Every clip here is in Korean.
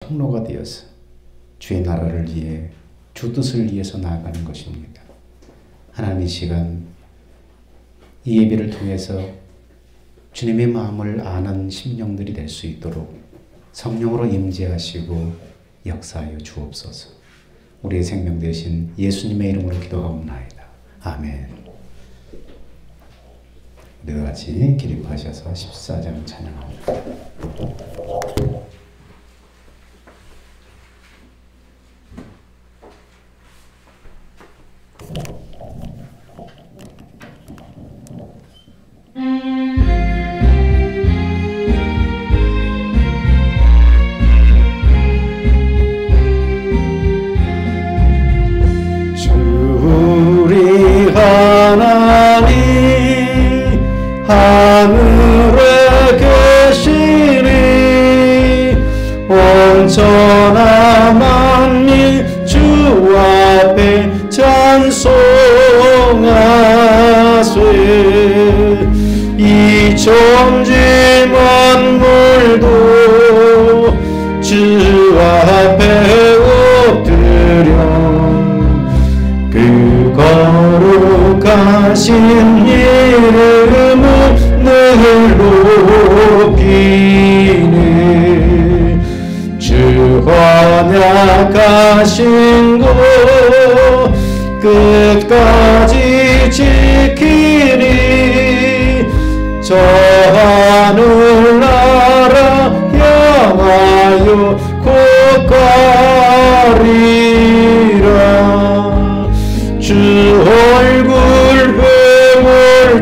통로가 되어서 주의 나라를 위해 주 뜻을 위해서 나아가는 것입니다. 하나님 이 시간 이 예배를 통해서 주님의 마음을 아는 심령들이 될 수 있도록 성령으로 임재하시고 역사하여 주옵소서. 우리의 생명 되신 예수님의 이름으로 기도하옵나이다. 아멘. 우리 같이 기립하셔서 14장 찬양합니다. 하늘에 계시니 온전한 만민 주 앞에 찬송하세. 이 천지 만물도 주 앞에 엎드려 그 거룩하신 이름을 늘 높이네. 주 언약하신 것 끝까지 지키니 저 하늘나라 향하여 곧 가리라. 주 얼굴 볼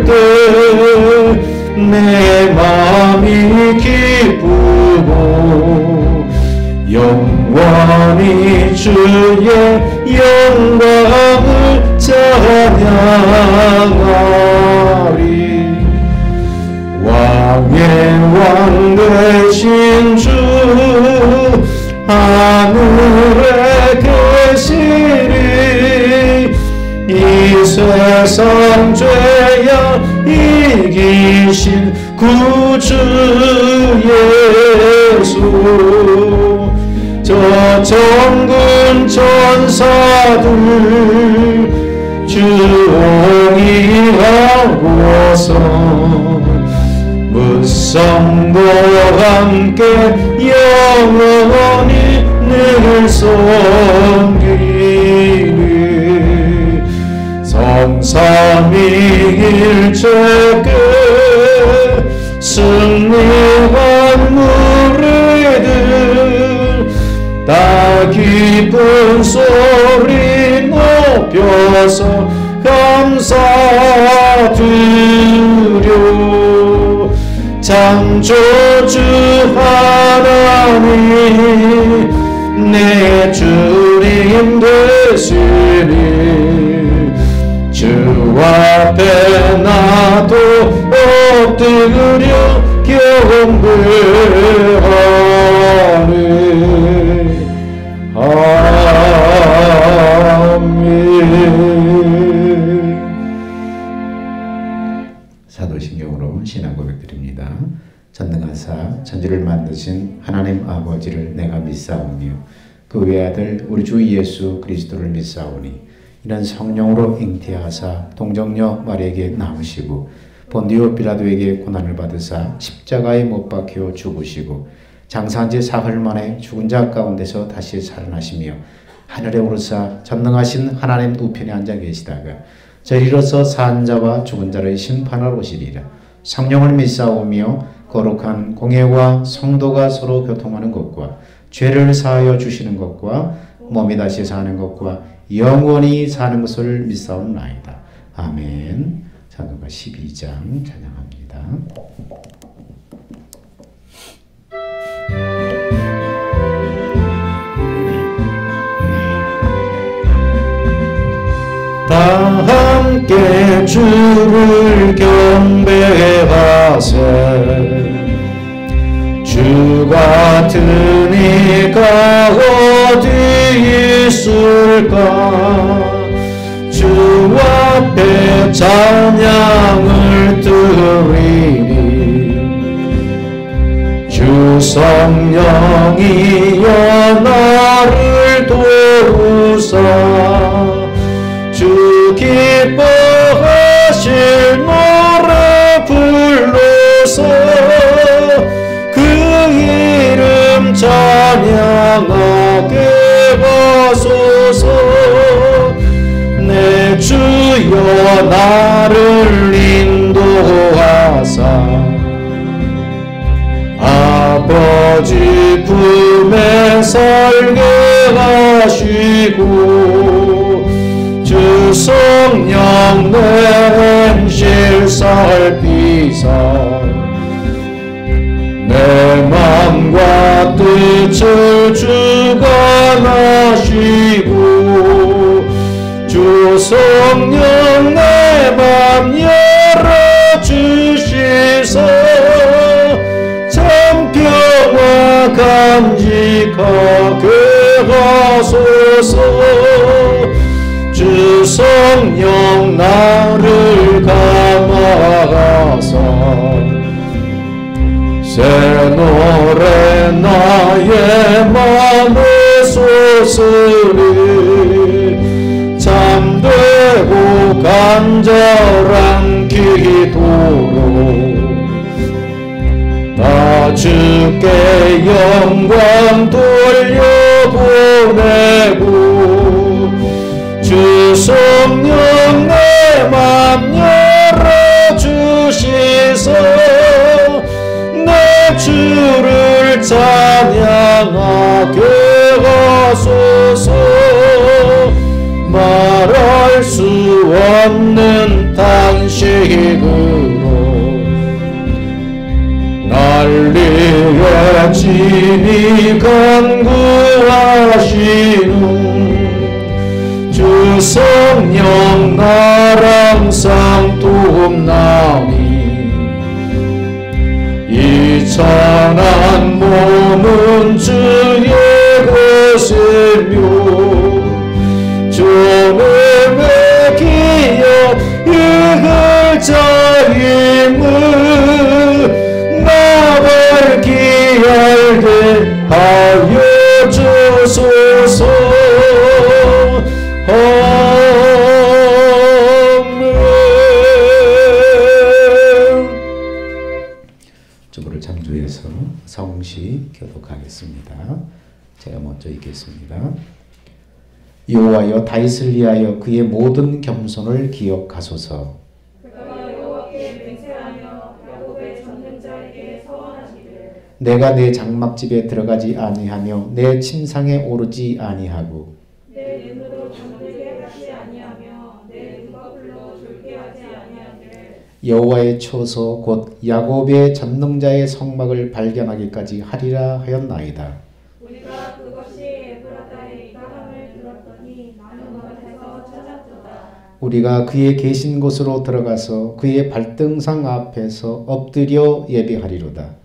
때 내 마음이 기쁘고 영원히 주의 영광을 찬양하리. 왕의 왕 되신 주 하늘에 계시리. 이 세상 죄악 이기신 구주 예수. 저 정군 천사들 주옹이하고서 무성도 함께 영원히 늘 섬기니. 성삼위일체께 승리한 무리들 다 기쁜 소리 높여서 감사드려. 창조주 하나님 내 주님 되시니 주 앞에 나도 엎드려 경배하네. 아멘. 사도신경으로 신앙 고백드립니다. 전능하사 천지를 만드신 하나님 아버지를 내가 믿사오며 그 외아들 우리 주 예수 그리스도를 믿사오니 이는 성령으로 잉태하사 동정녀 마리에게 나오시고 본디오 빌라도에게 고난을 받으사 십자가에 못 박혀 죽으시고 장사한 지 사흘 만에 죽은 자 가운데서 다시 살아나시며 하늘에 오르사 전능하신 하나님 우편에 앉아 계시다가 저리로서 산 자와 죽은 자를 심판하러 오시리라. 성령을 믿사오며 거룩한 공회와 성도가 서로 교통하는 것과 죄를 사하여 주시는 것과 몸이 다시 사는 것과 영원히 사는 것을 믿사옵나이다. 아멘. 사도가 12장 찬양합니다. 다 함께 주를 경배하세. 주 같은 이가 어디 있을까. 주 앞에 찬양을 드리니 주 성령이여 찬양하게 하소서. 내 주여 나를 인도하사 아버지 품에 살게 하시고 주 성령 내 행실 살피사 내 맘과 뜻을 주관하시고 주 성령 내 맘 열어주시소. 참 평화 간직하게 하소서. 주 성령 나를 감화하사 새 노래 나의 맘에 솟으리. 참되고 간절한 기도로 다 주께 영광 돌려보내고 주 성령 내 맘 열어주시소. 내 주를 찬양하게 하소서. 말할 수 없는 탄식으로 난리에 진이 간구하시는 주 성령 나랑 항상 도움나니 이 찬한 몸은 주의 것이며 주님의 기업 이글자임을 나를 기알게 하여 주소서. 주보를 참조해서 성시 교독하겠습니다. 제가 먼저 읽겠습니다. 여호와여 다윗을 위하여 그의 모든 겸손을 기억하소서. 그가 여호와께 맹세하며 야곱의 전능자에게 서원하시기를 내가 내 장막집에 들어가지 아니하며 내 침상에 오르지 아니하고 내 눈으로 잠들게 하지 아니하며 내 눈꺼풀로 졸게 하지 아니하기를 여호와의 처소 곧 야곱의 전능자의 성막을 발견하기까지 하리라 하였나이다. 우리가 그것이 에브라다의 이가함을 들었더니 나는 겉에서 찾았도다. 우리가 그의 계신 곳으로 들어가서 그의 발등상 앞에서 엎드려 예배하리로다.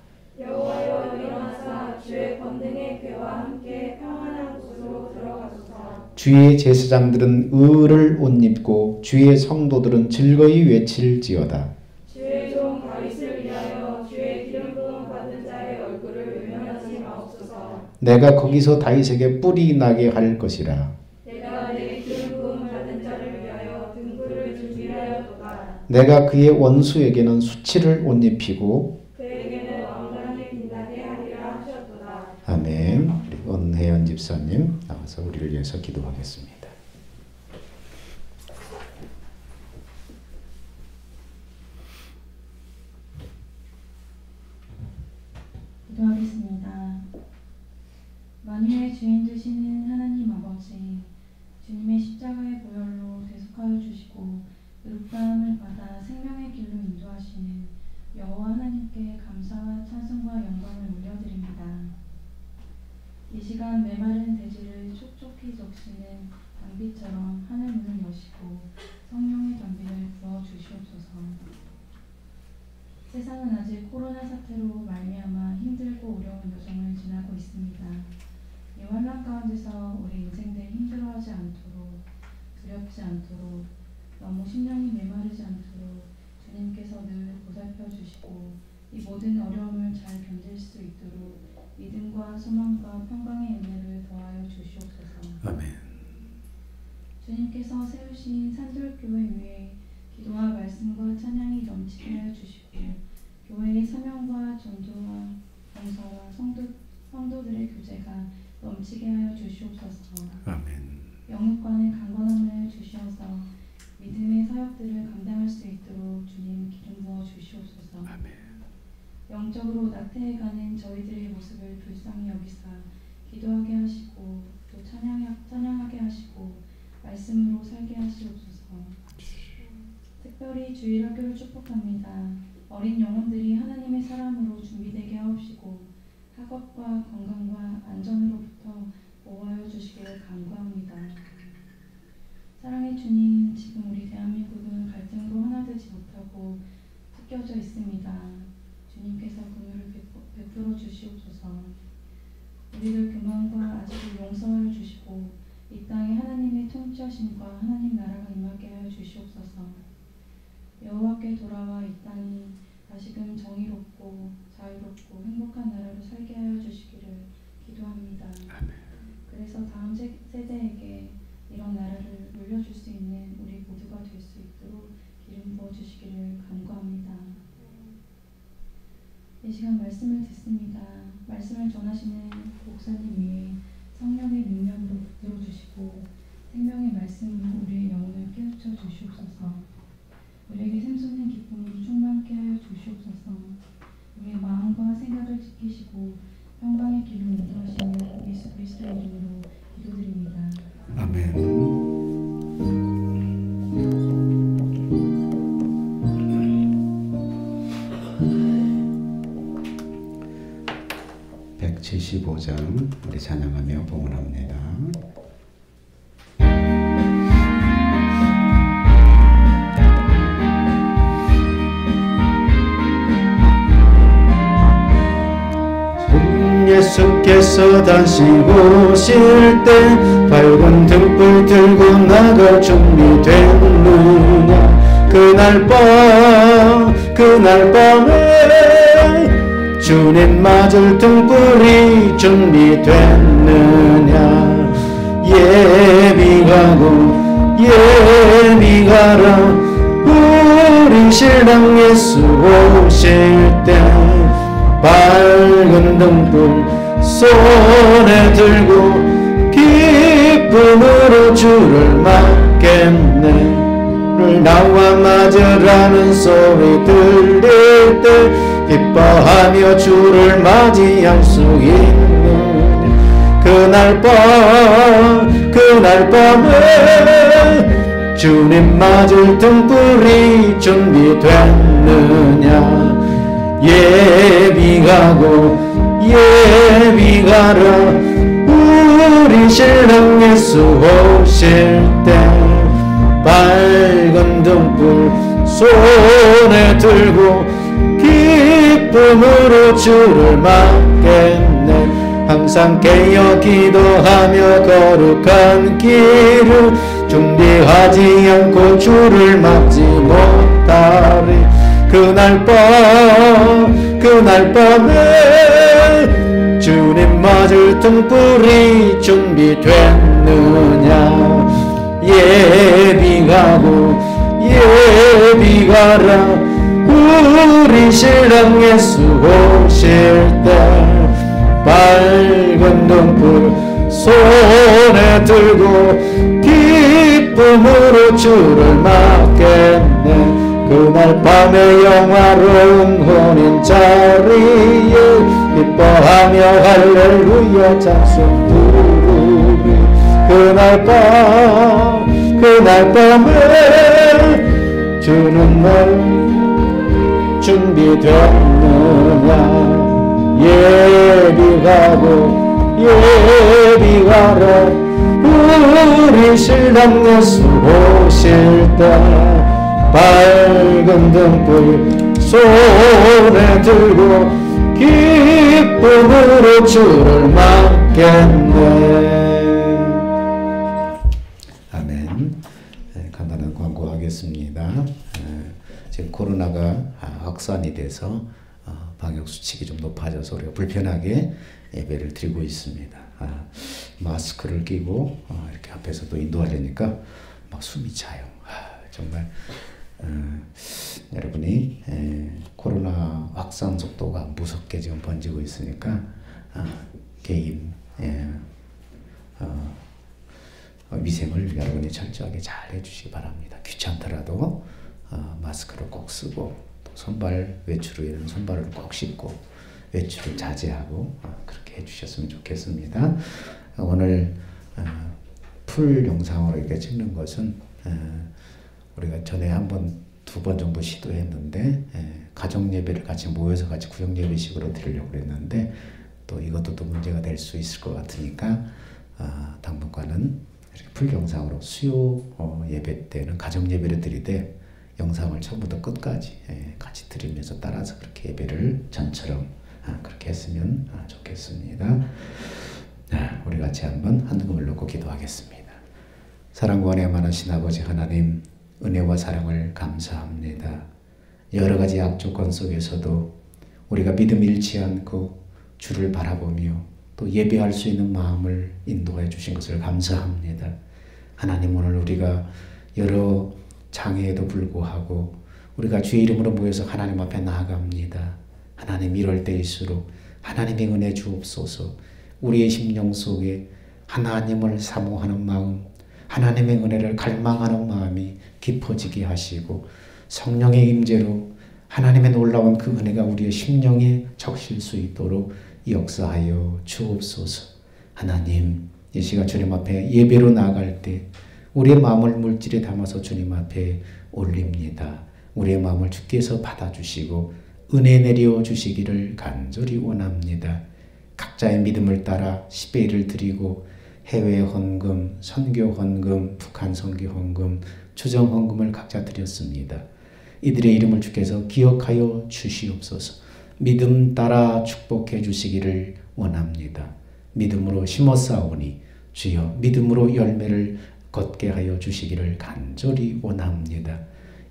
여호와여 일어나사 주의 권능의 궤와 함께 평안한 곳으로 들어가소서. 주의 제사장들은 의를 옷 입고 주의 성도들은 즐거이 외칠지어다. 주의 종 다윗을 위하여 주의 기름 부음 받은 자의 얼굴을 외면하지 마옵소서. 내가 거기서 다윗에게 뿔이 나게 할 것이라. 내가 내 기름 부음 받은 자를 위하여 등불을 준비하였도다. 내가 그의 원수에게는 수치를 옷 입히고 그에게는 왕관을 빛나게 하리라 하셨도다. 아멘. 우리 은혜연 집사님 나와서 우리를 위해서 기도하겠습니다. 기도하겠습니다. 만유의 주인 되시는 하나님 아버지, 주님의 십자가의 보혈로 대속하여 주시고 의롭다함을 받아 생명의 길로 인도하시는 여호와 하나님께 감사와 찬송과 영광을 올려드립니다. 이 시간 메마른 대지를 촉촉히 적시는 단비처럼 하늘 문을 여시고 성령의 단비를 부어 주시옵소서. 세상은 아직 코로나 사태로 말미암아 힘들고 어려운 여정을 지나고 있습니다. 이 환란 가운데서 우리 인생들 힘들어하지 않도록, 두렵지 않도록, 너무 심령이 메마르지 않도록 주님께서 늘 보살펴 주시고 이 모든 어려움을 잘 견딜 수 있도록 믿음과 소망과 평강의 은혜를 더하여 주시옵소서. 아멘. 주님께서 세우신 산돌교회 위에 기도와 말씀과 찬양이 넘치게 하여 주시고 교회의 사명과 전도와 봉사와 성도들의 교제가 넘치게 하여 주시옵소서. 아멘. 영육간의 강건함을 주시어서 믿음의 사역들을 감당할 수 있도록 주님 기름 부어 주시옵소서. 아멘. 영적으로 나태해가는 저희들의 모습을 불쌍히 여기사 기도하게 하시고 또 찬양하게 하시고 말씀으로 살게 하시옵소서. 특별히 주일학교를 축복합니다. 어린 영혼들이 하나님의 사람으로 준비되게 하옵시고 학업과 건강과 안전으로부터 보호하여 주시기를 간구합니다. 사랑의 주님, 지금 우리 대한민국은 갈등으로 하나되지 못하고 찢겨져 있습니다. 주님께서 긍휼을 베풀어 주시옵소서. 우리들 교만과 아직을 용서하여 주시고 이 땅에 하나님의 통치하심과 하나님 나라가 임하게 하여 주시옵소서. 여호와께 돌아와 이 땅이 다시금 정의롭고 자유롭고 행복한 나라로 살게 하여 주시기를 기도합니다. 그래서 다음 세대에게 이런 나라를 물려줄 수 있는 우리 모두가 될 수 있도록 기름 부어 주시기를 간구합니다. 이 시간 말씀을 듣습니다. 말씀을 전하시는 목사님 위에 성령의 능력으로 붙들어 주시고 생명의 말씀으로 우리의 영혼을 깨우쳐 주시옵소서. 우리에게 샘솟는 기쁨으로 충만케 하여 주시옵소서. 우리의 마음과 생각을 지키시고 평강의 길로 인도하시는 예수 그리스도의 이름으로 기도드립니다. 아멘. 175장 우리 찬양하며 봉헌합니다. 예수께서 다시 오실 때 밝은 등불 들고 나갈 준비됐느냐. 그날 밤에 주님 맞을 등불이 준비됐느냐. 예비가라 우리 신랑 예수 오실 때 밝은 등불 손에 들고 기쁨으로 주를 맞겠네. 나와 맞으라는 소리 들릴 때 기뻐하며 주를 맞이할 수 있는 그날 밤에 주님 맞을 등불이 준비됐느냐. 예비가라 우리 신랑 예수 오실 때 밝은 등불 손에 들고 기쁨으로 주를 맞겠네. 항상 깨어 기도하며 거룩한 길을 준비하지 않고 주를 맞지 못하리. 그날 밤에 주님 맞을 등불이 준비됐느냐. 예비가라 우리 신랑 예수 오실 때 밝은 등불 손에 들고 기쁨으로 주를 맞겠네. 그날 밤에 영화로운 혼인 자리에 기뻐하며 할렐루야 찬송 부르리. 그날 밤에 주는 날 준비됐느냐. 예비가라 우리 신랑 예수 오실 때 밝은 등불 손에 들고 기쁨으로 주를 맞겠네. 아멘. 간단한 광고하겠습니다. 지금 코로나가 확산이 돼서 방역수칙이 좀 높아져서 우리가 불편하게 예배를 드리고 있습니다. 마스크를 끼고 이렇게 앞에서도 인도하려니까 막 숨이 차요. 정말 여러분이 코로나 확산 속도가 무섭게 지금 번지고 있으니까 개인 위생을 여러분이 철저하게 잘 해주시기 바랍니다. 귀찮더라도 마스크를 꼭 쓰고 또 손발 외출 후에는 손발을 꼭 씻고 외출을 자제하고 그렇게 해주셨으면 좋겠습니다. 오늘 풀 영상으로 이렇게 찍는 것은 우리가 전에 두 번 정도 시도했는데 가정 예배를 같이 모여서 같이 구역 예배식으로 드리려고 그랬는데 또 이것도 또 문제가 될 수 있을 것 같으니까 당분간은 이렇게 풀 영상으로 수요 예배 때는 가정 예배를 드리되 영상을 처음부터 끝까지 같이 드리면서 따라서 그렇게 예배를 전처럼 그렇게 했으면 좋겠습니다. 우리 같이 한번 한숨을 놓고 기도하겠습니다. 사랑과 은혜 많으신 아버지 하나님, 은혜와 사랑을 감사합니다. 여러 가지 악조건 속에서도 우리가 믿음 잃지 않고 주를 바라보며 또 예배할 수 있는 마음을 인도해 주신 것을 감사합니다. 하나님, 오늘 우리가 여러 장애에도 불구하고 우리가 주의 이름으로 모여서 하나님 앞에 나아갑니다. 하나님, 이럴 때일수록 하나님의 은혜 주옵소서. 우리의 심령 속에 하나님을 사모하는 마음, 하나님의 은혜를 갈망하는 마음이 깊어지게 하시고 성령의 임재로 하나님의 놀라운 그 은혜가 우리의 심령에 적실 수 있도록 역사하여 주옵소서. 하나님, 이 시간 주님 앞에 예배로 나아갈 때 우리의 마음을 물질에 담아서 주님 앞에 올립니다. 우리의 마음을 주께서 받아주시고 은혜 내려 주시기를 간절히 원합니다. 각자의 믿음을 따라 10의 1을 드리고 해외 헌금, 선교 헌금, 북한 선교 헌금, 추정 헌금을 각자 드렸습니다. 이들의 이름을 주께서 기억하여 주시옵소서. 믿음 따라 축복해 주시기를 원합니다. 믿음으로 심었사오니 주여 믿음으로 열매를 걷게 하여 주시기를 간절히 원합니다.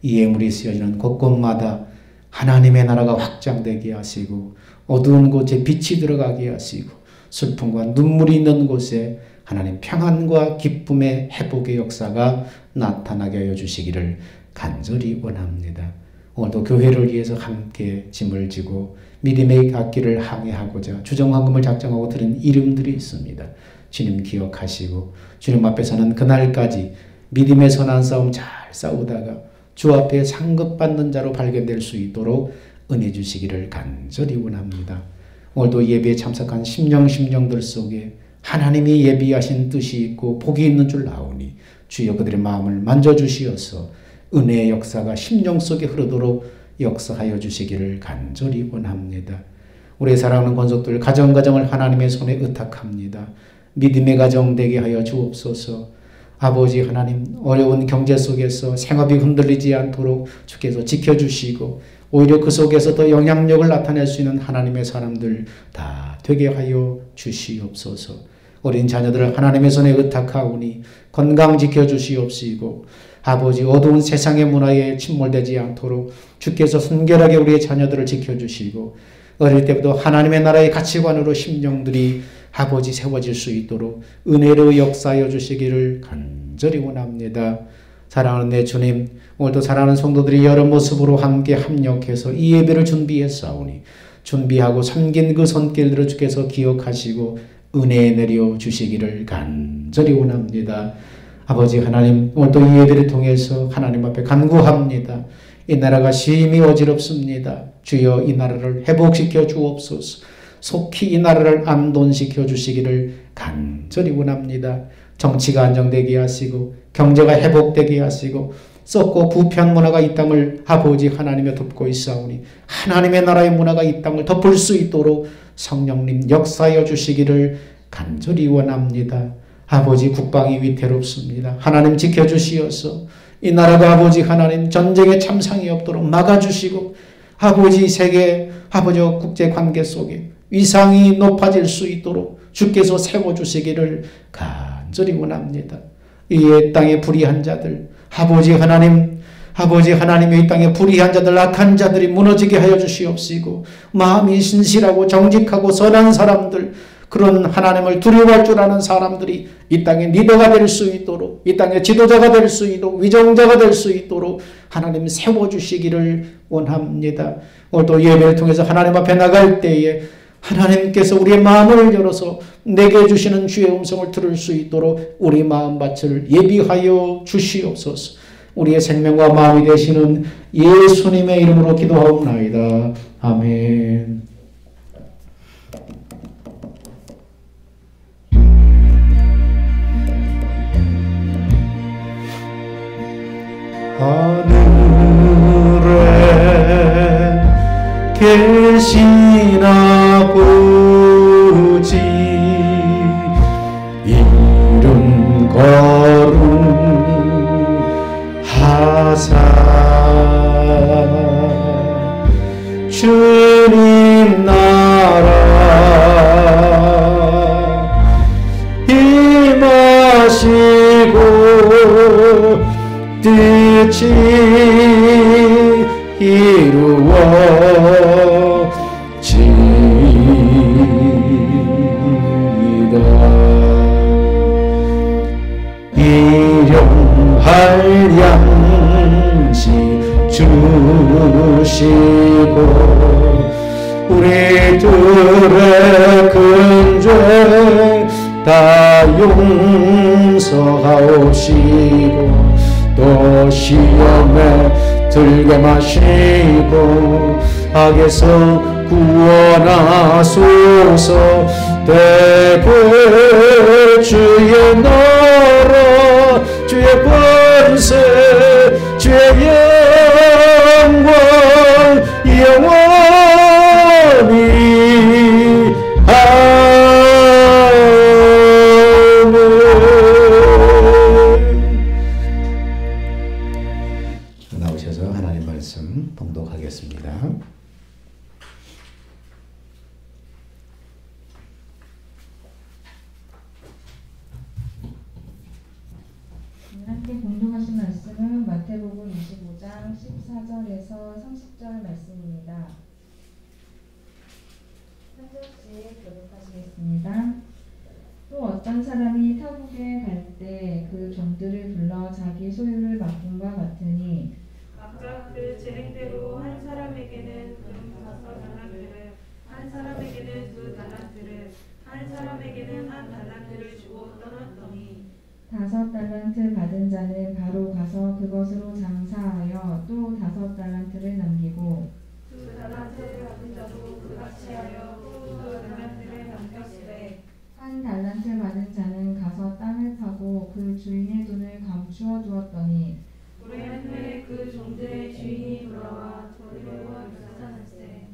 이 예물이 쓰여지는 곳곳마다 하나님의 나라가 확장되게 하시고 어두운 곳에 빛이 들어가게 하시고 슬픔과 눈물이 있는 곳에 하나님 평안과 기쁨의 회복의 역사가 나타나게 하여 주시기를 간절히 원합니다. 오늘도 교회를 위해서 함께 짐을 지고 믿음의 갓길을 항해하고자 주정헌금을 작정하고 드린 이름들이 있습니다. 주님 기억하시고 주님 앞에서는 그날까지 믿음의 선한 싸움 잘 싸우다가 주 앞에 상급받는 자로 발견될 수 있도록 은혜 주시기를 간절히 원합니다. 오늘도 예배에 참석한 심령들 속에 하나님이 예비하신 뜻이 있고 복이 있는 줄 아오니 주여 그들의 마음을 만져주시어서 은혜의 역사가 심령 속에 흐르도록 역사하여 주시기를 간절히 원합니다. 우리 사랑하는 권속들 가정을 하나님의 손에 의탁합니다. 믿음의 가정 되게 하여 주옵소서. 아버지 하나님, 어려운 경제 속에서 생업이 흔들리지 않도록 주께서 지켜주시고 오히려 그 속에서 더 영향력을 나타낼 수 있는 하나님의 사람들 다 되게 하여 주시옵소서. 어린 자녀들을 하나님의 손에 의탁하오니 건강 지켜주시옵시고 아버지 어두운 세상의 문화에 침몰되지 않도록 주께서 순결하게 우리의 자녀들을 지켜주시고 어릴 때부터 하나님의 나라의 가치관으로 심령들이 아버지 세워질 수 있도록 은혜로 역사하여 주시기를 간절히 원합니다. 사랑하는 내 주님, 오늘도 사랑하는 성도들이 여러 모습으로 함께 합력해서 이 예배를 준비했사오니 준비하고 섬긴 그 손길들을 주께서 기억하시고 은혜 내려 주시기를 간절히 원합니다. 아버지 하나님, 오늘도 이 예배를 통해서 하나님 앞에 간구합니다. 이 나라가 심히 어지럽습니다. 주여 이 나라를 회복시켜 주옵소서. 속히 이 나라를 안돈시켜 주시기를 간절히 원합니다. 정치가 안정되게 하시고 경제가 회복되게 하시고 썩고 부패한 문화가 이 땅을 아버지 하나님에 덮고 있사오니 하나님의 나라의 문화가 이 땅을 덮을 수 있도록 성령님 역사하여 주시기를 간절히 원합니다. 아버지 국방이 위태롭습니다. 하나님 지켜주시어서 이 나라가 아버지 하나님 전쟁의 참상이 없도록 막아주시고 아버지 세계 아버지 국제관계 속에 위상이 높아질 수 있도록 주께서 세워주시기를 간절히 원합니다. 이 땅의 불의한 자들 아버지 하나님의 이 땅의 불의한 자들 악한 자들이 무너지게 하여 주시옵시고 마음이 신실하고 정직하고 선한 사람들 그런 하나님을 두려워할 줄 아는 사람들이 이 땅의 리더가 될 수 있도록 이 땅의 지도자가 될 수 있도록 위정자가 될 수 있도록 하나님 세워주시기를 원합니다. 오늘도 예배를 통해서 하나님 앞에 나갈 때에 하나님께서 우리의 마음을 열어서 내게 주시는 주의 음성을 들을 수 있도록 우리 마음밭을 예비하여 주시옵소서. 우리의 생명과 마음이 되시는 예수님의 이름으로 기도하옵나이다. 아멘. 하늘에 계신 아버지 이름 거룩하사 주님 나라 임하시고 뜻이 이루어지이다. 일용할 양식 주시고 우리들의 큰 죄 다 용서하옵시고 또 시험에 들게 마시고 악에서 구원하소서. 대개 주의 나라 주의 권세 주의 영광 영원히 나오셔서 하나님 말씀 봉독하겠습니다. 함께 공독하신 말씀은 마태복음 25장 14절에서 30절 말씀입니다. 한 절씩 교독하시겠습니다. 또 어떤 사람이 타국에 갈 때 그 종들을 불러 자기 소유를 맡김과 같으니 각각 그 재능대로 한 사람에게는 금 5달란트를, 한 사람에게는 2달란트를, 한 사람에게는 1달란트를 주고 떠났더니 5달란트 받은 자는 바로 가서 그것으로 장사하여 또 5달란트를 남기고 2달란트 받은 자도 그같이 하여 또 2달란트를 남겼으되 1달란트 받은 자는 가서 땅을 파고 그 주인의 돈을 감추어 두었더니 오랜 후에 그 종들의 주인이 돌아와 돌려고 유산할세.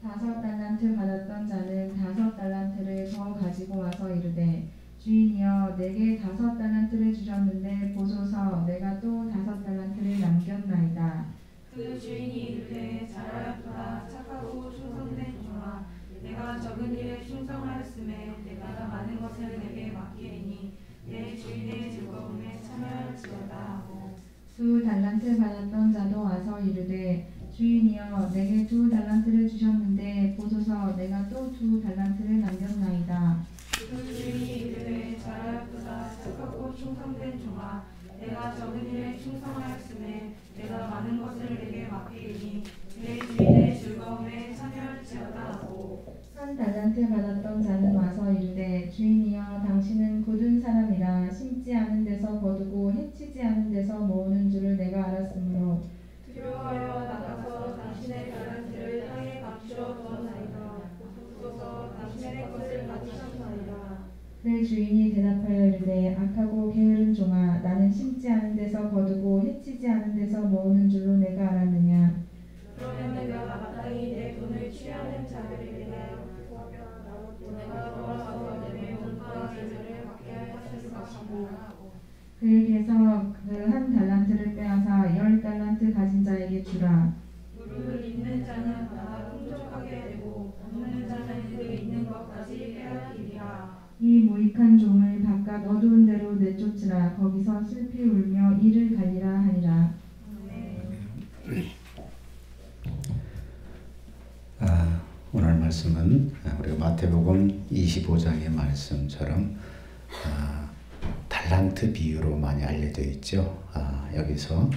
5달란트 받았던 자는 5달란트를 더 가지고 와서 이르되 주인이여 내게 5달란트를 주셨는데 보소서 내가 또 5달란트를 남겼나이다. 그 주인이 이르되 잘하였도다 착하고 충성된 종아 내가 적은 일에 충성하였음에 내가 많은 것을 내게 맡기리니 내 주인의 즐거움에 참여할지어다 하고 2달란트 받았던 자도 와서 이르되 주인이여 내게 2달란트를 주셨는데 보소서 내가 또 2달란트를 남겼나이다. 그 주인이 이르되 잘하였도다 착하고 충성된 종아 내가 적은 일에 충성하였음에 내가 많은 것을 내게 맡기리니 내 주인의 즐거움에 참여할지어다 하고 1달란트 받았던 자는 와서 이르되 주인이여 당신은 굳은 사람이라 심지 않은 데서 거두고 해치지 않은 데서 모으는 줄을 내가 알았으므로 두려워하여 나가서 당신의 달란트를 땅에 감추어 두었나이다. 보소서 당신의 것을 가지셨나이다. 그 주인이 대답하여 이르되 악하고 게으른 종아 나는 심지 않은 데서 거두고 해치지 않은 데서 모으는 줄로 내가 알았느냐. 그러면 내가 마땅히 내 돈을 취하는 자를 위하여 내가 돌아가서 내 돈과 제재를 받게 하셨을 것이고 그에게서 그 1달란트를 빼앗아 10달란트 가진 자에게 주라. 무릇 있는 자는 다 풍족하게 되고 없는 자는 그 있는 것까지 빼앗기리라. 이 무익한 종을 바깥 어두운 데로 내쫓으라. 거기서 슬피 울며 이를 갈리라 하니라. 오늘 말씀은 우리 마태복음 25장의 말씀처럼 달란트 비유로 많이 알려져 있죠. 여기서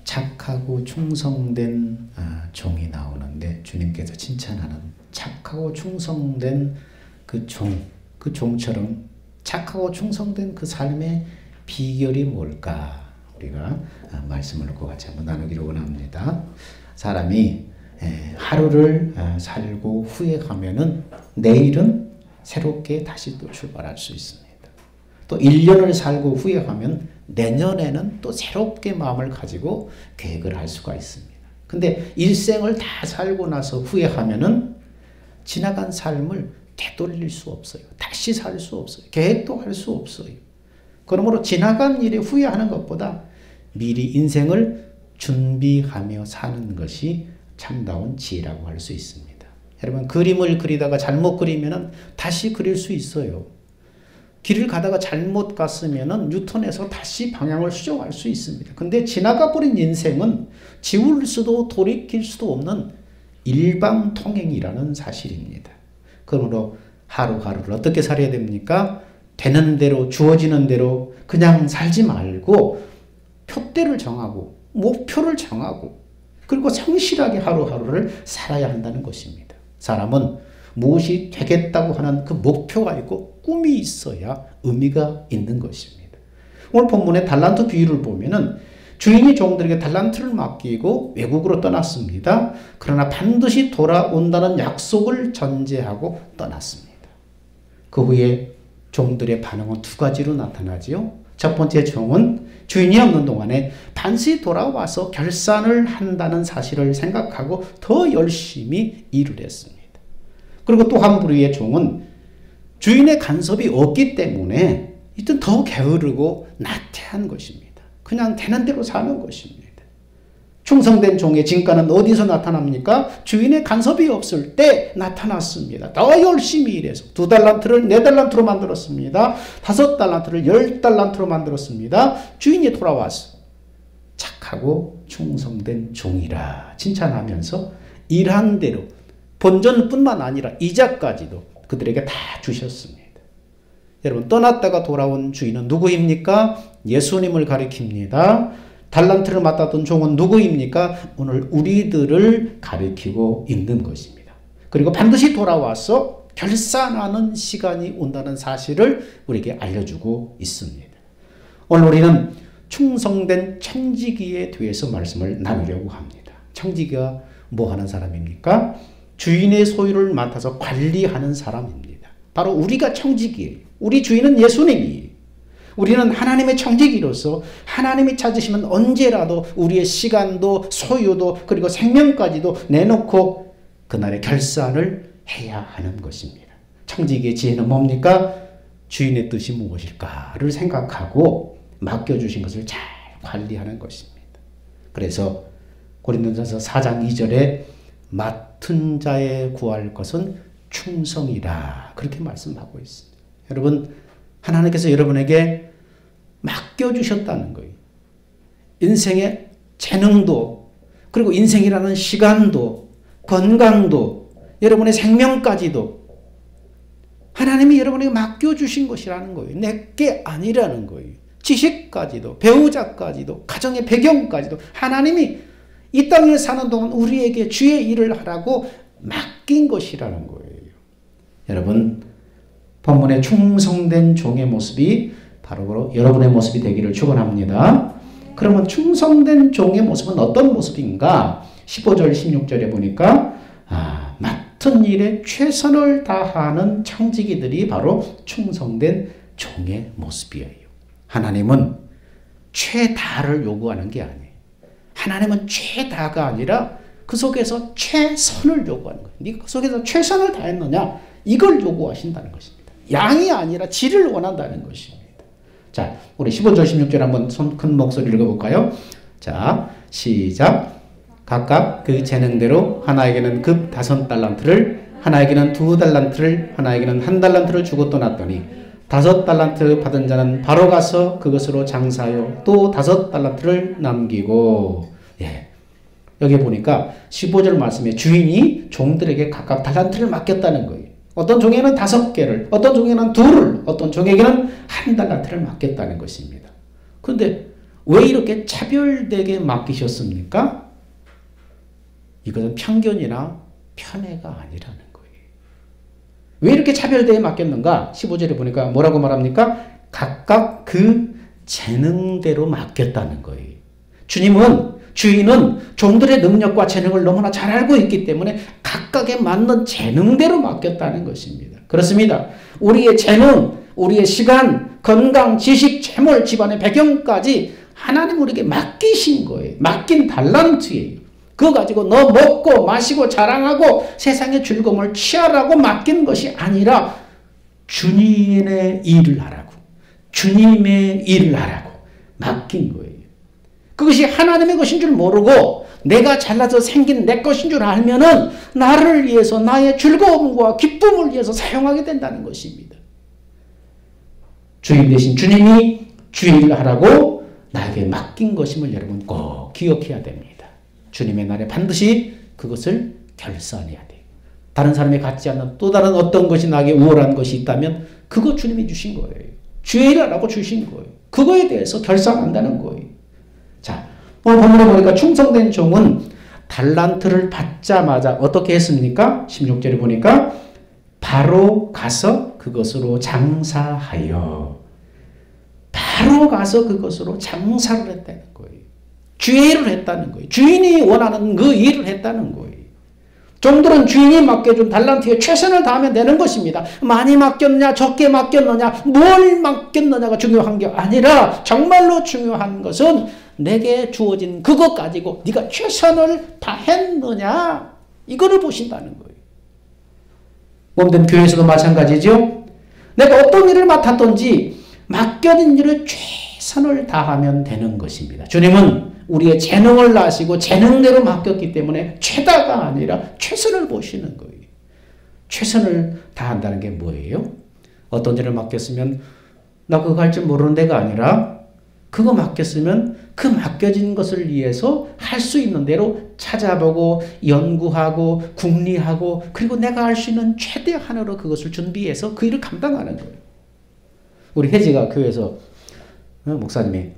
착하고 충성된 종이 나오는데 주님께서 칭찬하는 착하고 충성된 그 종, 그 종처럼 착하고 충성된 그 삶의 비결이 뭘까? 우리가 말씀을 놓고 같이 한번 나누기를 원합니다. 사람이 하루를 살고 후회하면은 내일은 새롭게 다시 또 출발할 수 있습니다. 또 1년을 살고 후회하면 내년에는 또 새롭게 마음을 가지고 계획을 할 수가 있습니다. 근데 일생을 다 살고 나서 후회하면은 지나간 삶을 되돌릴 수 없어요. 다시 살 수 없어요. 계획도 할 수 없어요. 그러므로 지나간 일에 후회하는 것보다 미리 인생을 준비하며 사는 것이 참다운 지혜라고 할 수 있습니다. 여러분, 그림을 그리다가 잘못 그리면은 다시 그릴 수 있어요. 길을 가다가 잘못 갔으면은 뉴턴에서 다시 방향을 수정할 수 있습니다. 근데 지나가 버린 인생은 지울 수도 돌이킬 수도 없는 일방통행이라는 사실입니다. 그러므로 하루하루를 어떻게 살아야 됩니까? 되는 대로, 주어지는 대로 그냥 살지 말고 표대를 정하고 목표를 정하고 그리고 성실하게 하루하루를 살아야 한다는 것입니다. 사람은 무엇이 되겠다고 하는 그 목표가 있고 꿈이 있어야 의미가 있는 것입니다. 오늘 본문의 달란트 비유를 보면은 주인이 종들에게 달란트를 맡기고 외국으로 떠났습니다. 그러나 반드시 돌아온다는 약속을 전제하고 떠났습니다. 그 후에 종들의 반응은 두 가지로 나타나지요. 첫 번째, 종은 주인이 없는 동안에 반드시 돌아와서 결산을 한다는 사실을 생각하고 더 열심히 일을 했습니다. 그리고 또 한 부류의 종은 주인의 간섭이 없기 때문에 이젠 더 게으르고 나태한 것입니다. 그냥 되는 대로 사는 것입니다. 충성된 종의 진가는 어디서 나타납니까? 주인의 간섭이 없을 때 나타났습니다. 더 열심히 일해서 2달란트를 4달란트로 만들었습니다. 5달란트를 10달란트로 만들었습니다. 주인이 돌아와서 착하고 충성된 종이라 칭찬하면서 일한 대로 본전뿐만 아니라 이자까지도 그들에게 다 주셨습니다. 여러분, 떠났다가 돌아온 주인은 누구입니까? 예수님을 가리킵니다. 달란트를 맡았던 종은 누구입니까? 오늘 우리들을 가리키고 있는 것입니다. 그리고 반드시 돌아와서 결산하는 시간이 온다는 사실을 우리에게 알려주고 있습니다. 오늘 우리는 충성된 청지기에 대해서 말씀을 나누려고 합니다. 청지기가 뭐 하는 사람입니까? 주인의 소유를 맡아서 관리하는 사람입니다. 바로 우리가 청지기예요. 우리 주인은 예수님이에요. 우리는 하나님의 청지기로서 하나님이 찾으시면 언제라도 우리의 시간도 소유도 그리고 생명까지도 내놓고 그날의 결산을 해야 하는 것입니다. 청지기의 지혜는 뭡니까? 주인의 뜻이 무엇일까를 생각하고 맡겨주신 것을 잘 관리하는 것입니다. 그래서 고린도전서 4장 2절에 맡은 자에 구할 것은 충성이라 그렇게 말씀하고 있습니다. 여러분, 하나님께서 여러분에게 맡겨주셨다는 거예요. 인생의 재능도 그리고 인생이라는 시간도 건강도 여러분의 생명까지도 하나님이 여러분에게 맡겨주신 것이라는 거예요. 내게 아니라는 거예요. 지식까지도 배우자까지도 가정의 배경까지도 하나님이 이 땅에 사는 동안 우리에게 주의 일을 하라고 맡긴 것이라는 거예요. 여러분, 본문의 충성된 종의 모습이 바로 여러분의 모습이 되기를 축원합니다. 그러면 충성된 종의 모습은 어떤 모습인가? 15절 16절에 보니까 맡은 일에 최선을 다하는 청지기들이 바로 충성된 종의 모습이에요. 하나님은 최다를 요구하는 게 아니에요. 하나님은 최다가 아니라 그 속에서 최선을 요구하는 거예요. 네가 그 속에서 최선을 다했느냐? 이걸 요구하신다는 것입니다. 양이 아니라 질을 원한다는 것입니다. 자, 우리 15절 16절 한번 큰 목소리로 읽어볼까요? 자, 시작. 각각 그 재능대로 하나에게는 급 5달란트를 하나에게는 2달란트를 하나에게는 1달란트를 주고 떠났더니 5달란트 받은 자는 바로 가서 그것으로 장사하여 또 5달란트를 남기고. 여기 보니까 15절 말씀에 주인이 종들에게 각각 달란트를 맡겼다는 거예요. 어떤 종에는 5개를, 어떤 종에는 2를, 어떤 종에게는 1달란트를 맡겼다는 것입니다. 그런데 왜 이렇게 차별되게 맡기셨습니까? 이것은 편견이나 편애가 아니라는 거예요. 왜 이렇게 차별대에 맡겼는가? 15절에 보니까 뭐라고 말합니까? 각각 그 재능대로 맡겼다는 거예요. 주인은 종들의 능력과 재능을 너무나 잘 알고 있기 때문에 각각에 맞는 재능대로 맡겼다는 것입니다. 그렇습니다. 우리의 재능, 우리의 시간, 건강, 지식, 재물, 집안의 배경까지 하나님 우리에게 맡기신 거예요. 맡긴 달란트예요. 그거 가지고 너 먹고 마시고 자랑하고 세상의 즐거움을 취하라고 맡긴 것이 아니라 주님의 일을 하라고, 주님의 일을 하라고 맡긴 거예요. 그것이 하나님의 것인 줄 모르고 내가 잘나서 생긴 내 것인 줄 알면은 나를 위해서 나의 즐거움과 기쁨을 위해서 사용하게 된다는 것입니다. 주인 대신 주님이 주의 일을 하라고 나에게 맡긴 것임을 여러분 꼭 기억해야 됩니다. 주님의 날에 반드시 그것을 결산해야 돼요. 다른 사람이 갖지 않는 또 다른 어떤 것이 나에게 우월한 것이 있다면 그거 주님이 주신 거예요. 주의 일을 하라고 주신 거예요. 그거에 대해서 결산한다는 거예요. 자, 오늘 본문에 보니까 충성된 종은 달란트를 받자마자 어떻게 했습니까? 16절에 보니까 바로 가서 그것으로 장사하여 바로 가서 그것으로 장사를 했다는 거예요. 주의 일을 했다는 거예요. 주인이 원하는 그 일을 했다는 거예요. 종들은 주인이 맡겨준 달란트에 최선을 다하면 되는 것입니다. 많이 맡겼냐 적게 맡겼느냐 뭘 맡겼느냐가 중요한 게 아니라 정말로 중요한 것은 내게 주어진 그것 가지고 네가 최선을 다했느냐 이거를 보신다는 거예요. 몸된 교회에서도 마찬가지죠. 내가 어떤 일을 맡았든지 맡겨진 일을 최선을 다하면 되는 것입니다. 주님은 우리의 재능을 아시고 재능대로 맡겼기 때문에 최다가 아니라 최선을 보시는 거예요. 최선을 다한다는 게 뭐예요? 어떤 일을 맡겼으면 나 그거 할 줄 모르는 데가 아니라 그거 맡겼으면 그 맡겨진 것을 위해서 할 수 있는 대로 찾아보고 연구하고 궁리하고 그리고 내가 할 수 있는 최대한으로 그것을 준비해서 그 일을 감당하는 거예요. 우리 혜지가 교회에서 목사님이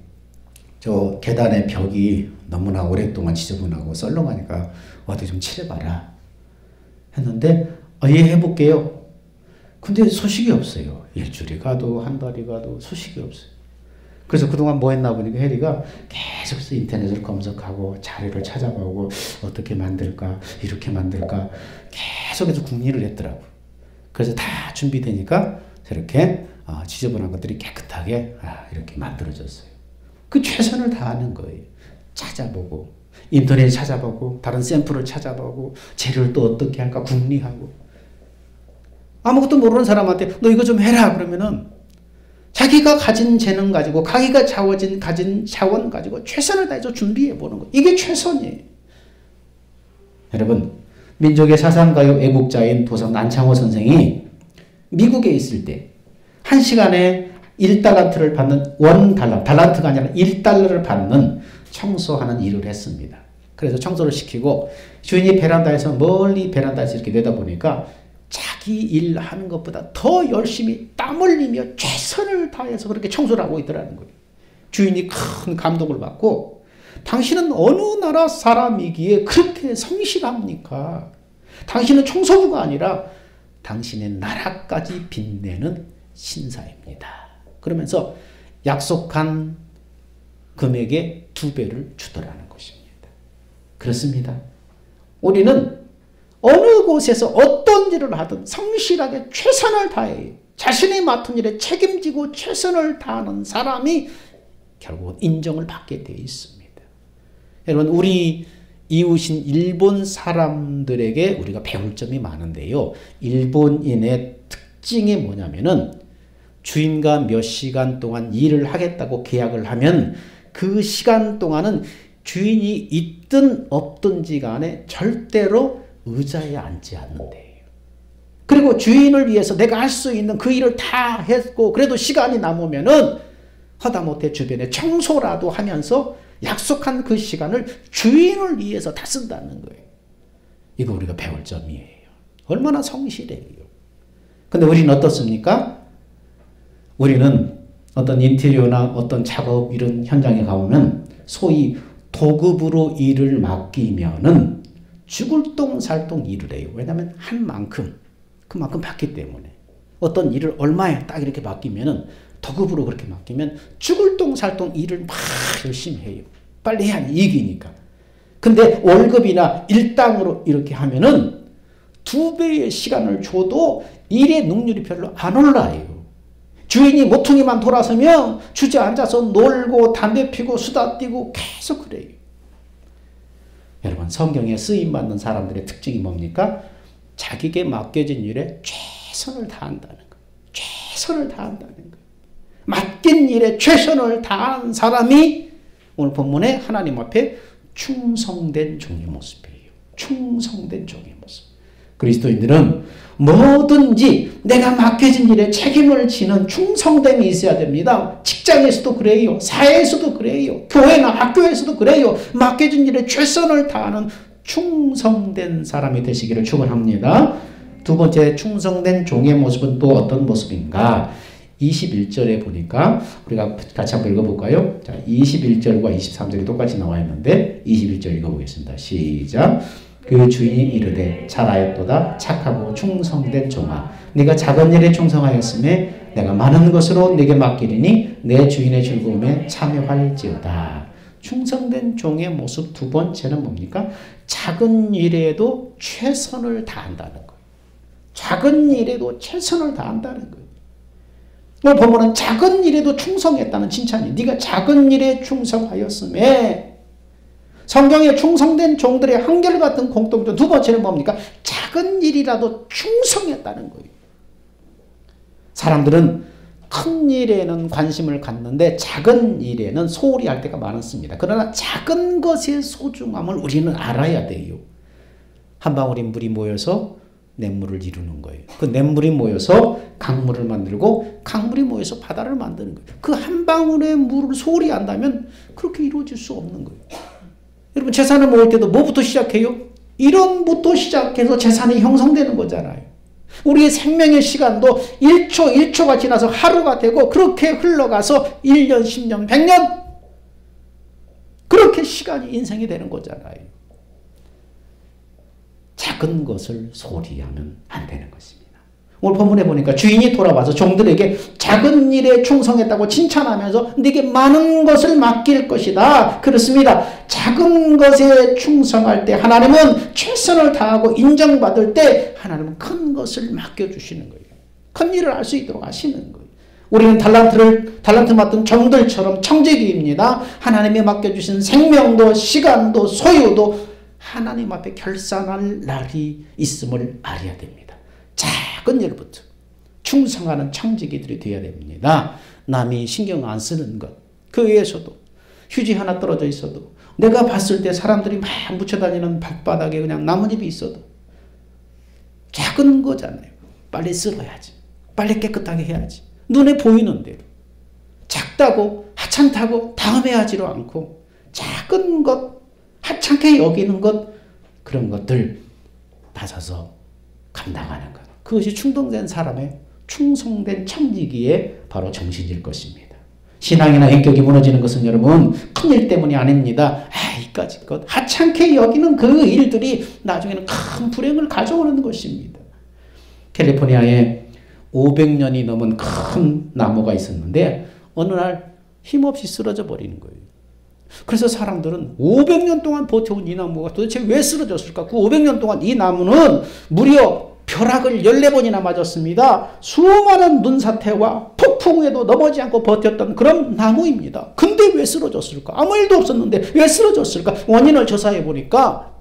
저 계단의 벽이 너무나 오랫동안 지저분하고 썰렁하니까 어디 좀 칠해봐라 했는데 예 해볼게요. 근데 소식이 없어요. 일주일이 가도 한 달이 가도 소식이 없어요. 그래서 그동안 뭐 했나 보니까 혜리가 계속해서 인터넷을 검색하고 자료를 찾아보고 어떻게 만들까 이렇게 만들까 계속해서 궁리를 했더라고. 그래서 다 준비되니까 이렇게 지저분한 것들이 깨끗하게 이렇게 만들어졌어요. 그 최선을 다하는 거예요. 찾아보고 인터넷 찾아보고 다른 샘플을 찾아보고 재료를 또 어떻게 할까 궁리하고 아무것도 모르는 사람한테 너 이거 좀 해라 그러면은 자기가 가진 재능 가지고 자기가 가진 자원 가지고 최선을 다해서 준비해 보는 거예요. 이게 최선이에요. 여러분 민족의 사상가요 애국자인 도성 안창호 선생이 미국에 있을 때 1시간에 1달란트를 받는 달란트가 아니라 1달러를 받는 청소하는 일을 했습니다. 그래서 청소를 시키고 주인이 베란다에서 멀리 베란다에서 이렇게 내다보니까 자기 일하는 것보다 더 열심히 땀 흘리며 최선을 다해서 그렇게 청소를 하고 있더라는 거예요. 주인이 큰 감동을 받고 당신은 어느 나라 사람이기에 그렇게 성실합니까? 당신은 청소부가 아니라 당신의 나라까지 빛내는 신사입니다. 그러면서 약속한 금액의 2배를 주더라는 것입니다. 그렇습니다. 우리는 어느 곳에서 어떤 일을 하든 성실하게 최선을 다해요. 자신이 맡은 일에 책임지고 최선을 다하는 사람이 결국 인정을 받게 되어 있습니다. 여러분 우리 이웃인 일본 사람들에게 우리가 배울 점이 많은데요. 일본인의 특징이 뭐냐면은 주인과 몇 시간 동안 일을 하겠다고 계약을 하면 그 시간 동안은 주인이 있든 없든지 간에 절대로 의자에 앉지 않는데요. 그리고 주인을 위해서 내가 할 수 있는 그 일을 다 했고 그래도 시간이 남으면은 하다못해 주변에 청소라도 하면서 약속한 그 시간을 주인을 위해서 다 쓴다는 거예요. 이거 우리가 배울 점이에요. 얼마나 성실해요. 근데 우리는 어떻습니까? 우리는 어떤 인테리어나 어떤 작업 이런 현장에 가보면 소위 도급으로 일을 맡기면은 죽을 똥 살 똥 일을 해요. 왜냐하면 한 만큼 그만큼 받기 때문에. 어떤 일을 얼마에 딱 이렇게 맡기면은 도급으로 그렇게 맡기면 죽을 똥 살 똥 일을 막 열심히 해요. 빨리 해야 이기니까. 근데 월급이나 일당으로 이렇게 하면은 2배의 시간을 줘도 일의 능률이 별로 안 올라요. 주인이 모퉁이만 돌아서면 주저앉아서 놀고 담배 피고 수다 뛰고 계속 그래요. 여러분, 성경에 쓰임받는 사람들의 특징이 뭡니까? 자기에게 맡겨진 일에 최선을 다한다는 거예요. 최선을 다한다는 거예요. 맡긴 일에 최선을 다한 사람이 오늘 본문에 하나님 앞에 충성된 종의 모습이에요. 충성된 종의 모습. 그리스도인들은 뭐든지 내가 맡겨진 일에 책임을 지는 충성됨이 있어야 됩니다. 직장에서도 그래요. 사회에서도 그래요. 교회나 학교에서도 그래요. 맡겨진 일에 최선을 다하는 충성된 사람이 되시기를 축원합니다. 두 번째, 충성된 종의 모습은 또 어떤 모습인가? 21절에 보니까 우리가 같이 한번 읽어볼까요? 자, 21절과 23절이 똑같이 나와 있는데 21절 읽어보겠습니다. 시작. 그 주인이 이르되 잘하였도다 착하고 충성된 종아, 네가 작은 일에 충성하였음에 내가 많은 것으로 네게 맡기리니 내 주인의 즐거움에 참여할지어다. 충성된 종의 모습 두 번째는 뭡니까? 작은 일에도 최선을 다한다는 거예요. 작은 일에도 최선을 다한다는 거예요. 오늘 본문은 작은 일에도 충성했다는 칭찬이에요. 네가 작은 일에 충성하였음에. 성경에 충성된 종들의 한결같은 공통점 두 번째는 뭡니까? 작은 일이라도 충성했다는 거예요. 사람들은 큰 일에는 관심을 갖는데 작은 일에는 소홀히 할 때가 많습니다. 그러나 작은 것의 소중함을 우리는 알아야 돼요. 한 방울의 물이 모여서 냇물을 이루는 거예요. 그 냇물이 모여서 강물을 만들고 강물이 모여서 바다를 만드는 거예요. 그 한 방울의 물을 소홀히 한다면 그렇게 이루어질 수 없는 거예요. 여러분, 재산을 모을 때도 뭐부터 시작해요? 1원부터 시작해서 재산이 형성되는 거잖아요. 우리의 생명의 시간도 1초 1초가 지나서 하루가 되고 그렇게 흘러가서 1년, 10년, 100년 그렇게 시간이 인생이 되는 거잖아요. 작은 것을 소홀히 하면 안 되는 것입니다. 오늘 본문에 보니까 주인이 돌아와서 종들에게 작은 일에 충성했다고 칭찬하면서 네게 많은 것을 맡길 것이다. 그렇습니다. 작은 것에 충성할 때 하나님은 최선을 다하고 인정받을 때 하나님은 큰 것을 맡겨주시는 거예요. 큰 일을 할 수 있도록 하시는 거예요. 우리는 달란트 맡은 종들처럼 청지기입니다. 하나님이 맡겨주신 생명도 시간도 소유도 하나님 앞에 결산할 날이 있음을 알아야 됩니다. 작은 일부터 충성하는 청지기들이 되어야 됩니다. 남이 신경 안 쓰는 것, 그 외에서도 휴지 하나 떨어져 있어도 내가 봤을 때 사람들이 막 묻혀다니는 발바닥에 그냥 나뭇잎이 있어도 작은 거잖아요. 빨리 쓸어야지. 빨리 깨끗하게 해야지. 눈에 보이는 대로. 작다고 하찮다고 다음에 하지도 않고 작은 것, 하찮게 여기는 것, 그런 것들 받아서 감당하는 것. 그것이 충동된 사람의 충성된 청지기의 바로 정신일 것입니다. 신앙이나 인격이 무너지는 것은 여러분 큰일 때문이 아닙니다. 이까짓 것 하찮게 여기는 그 일들이 나중에는 큰 불행을 가져오는 것입니다. 캘리포니아에 500년이 넘은 큰 나무가 있었는데 어느 날 힘없이 쓰러져 버리는 거예요. 그래서 사람들은 500년 동안 버텨온 이 나무가 도대체 왜 쓰러졌을까? 그 500년 동안 이 나무는 무려 벼락을 14번이나 맞았습니다. 수많은 눈사태와 폭풍에도 넘어지 않고 버텼던 그런 나무입니다. 근데 왜 쓰러졌을까? 아무 일도 없었는데 왜 쓰러졌을까? 원인을 조사해 보니까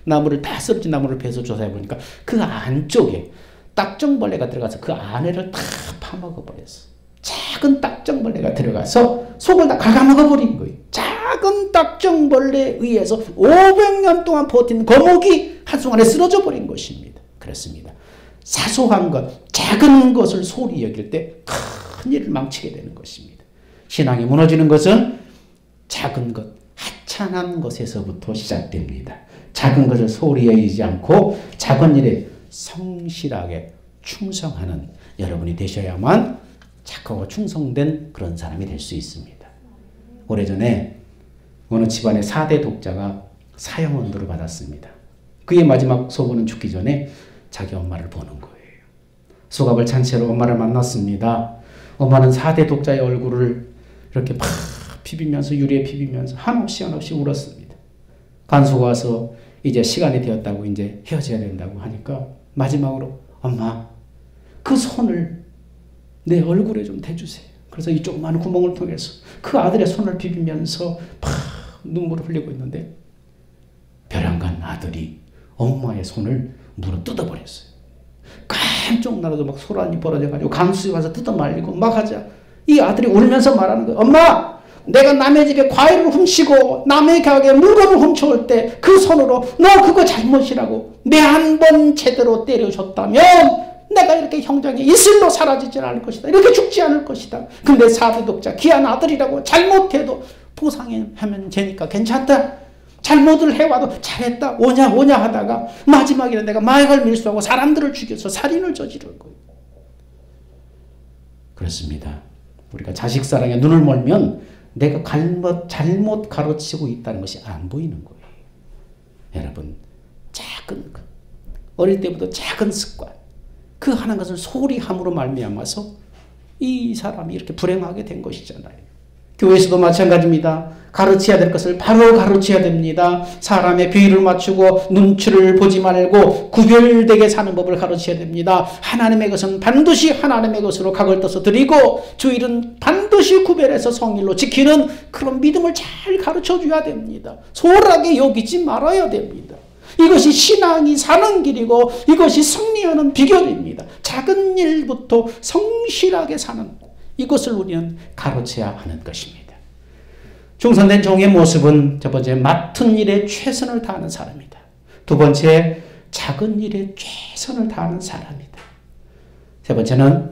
나무를 다 쓰러진 나무를 베서 조사해 보니까 그 안쪽에 딱정벌레가 들어가서 그 안에를 다 파먹어 버렸어. 작은 딱정벌레가 들어가서 속을 다 갉아먹어 버린 거예요. 작은 딱정벌레에 의해서 500년 동안 버틴 거목이 한순간에 쓰러져 버린 것입니다. 그렇습니다. 사소한 것, 작은 것을 소홀히 여길 때 큰 일을 망치게 되는 것입니다. 신앙이 무너지는 것은 작은 것, 하찮은 것에서부터 시작됩니다. 작은 것을 소홀히 여기지 않고 작은 일에 성실하게 충성하는 여러분이 되셔야만 착하고 충성된 그런 사람이 될 수 있습니다. 오래전에 어느 집안의 4대 독자가 사형 언도를 받았습니다. 그의 마지막 소원은 죽기 전에 자기 엄마를 보는 거예요. 수갑을 찬 채로 엄마를 만났습니다. 엄마는 4대 독자의 얼굴을 이렇게 막 비비면서 유리에 비비면서 한없이 울었습니다. 간수가 와서 이제 시간이 되었다고 이제 헤어져야 된다고 하니까 마지막으로 엄마 그 손을 내 얼굴에 좀 대주세요. 그래서 이 조그마한 구멍을 통해서 그 아들의 손을 비비면서 막 눈물을 흘리고 있는데 벼랑간 아들이 엄마의 손을 물어 뜯어버렸어요. 깜짝 놀라서 막 소란이 벌어져가지고 간수에 와서 뜯어 말리고 막 하자 이 아들이 울면서 말하는 거예요. 엄마 내가 남의 집에 과일을 훔치고 남의 가게에 물건을 훔쳐올 때 그 손으로 너 그거 잘못이라고 내 한 번 제대로 때려줬다면 내가 이렇게 형장에 이슬로 사라지지 않을 것이다. 이렇게 죽지 않을 것이다. 근데 4대 독자 귀한 아들이라고 잘못해도 보상하면 되니까 괜찮다. 잘못을 해와도 잘했다. 오냐 하다가 마지막에는 내가 마약을 밀수하고 사람들을 죽여서 살인을 저지른 거예요. 그렇습니다. 우리가 자식 사랑에 눈을 멀면 내가 잘못 가르치고 있다는 것이 안 보이는 거예요. 여러분 작은 것, 어릴 때부터 작은 습관 그 하는 것을 소홀히 함으로 말미암아서 이 사람이 이렇게 불행하게 된 것이잖아요. 교회에서도 마찬가지입니다. 가르쳐야 될 것을 바로 가르쳐야 됩니다. 사람의 비위를 맞추고 눈치를 보지 말고 구별되게 사는 법을 가르쳐야 됩니다. 하나님의 것은 반드시 하나님의 것으로 각을 떠서 드리고 주일은 반드시 구별해서 성일로 지키는 그런 믿음을 잘 가르쳐줘야 됩니다. 소홀하게 여기지 말아야 됩니다. 이것이 신앙이 사는 길이고 이것이 승리하는 비결입니다. 작은 일부터 성실하게 사는 이것을 우리는 가르쳐야 하는 것입니다. 충성된 종의 모습은 첫 번째 맡은 일에 최선을 다하는 사람이다. 두 번째 작은 일에 최선을 다하는 사람이다. 세 번째는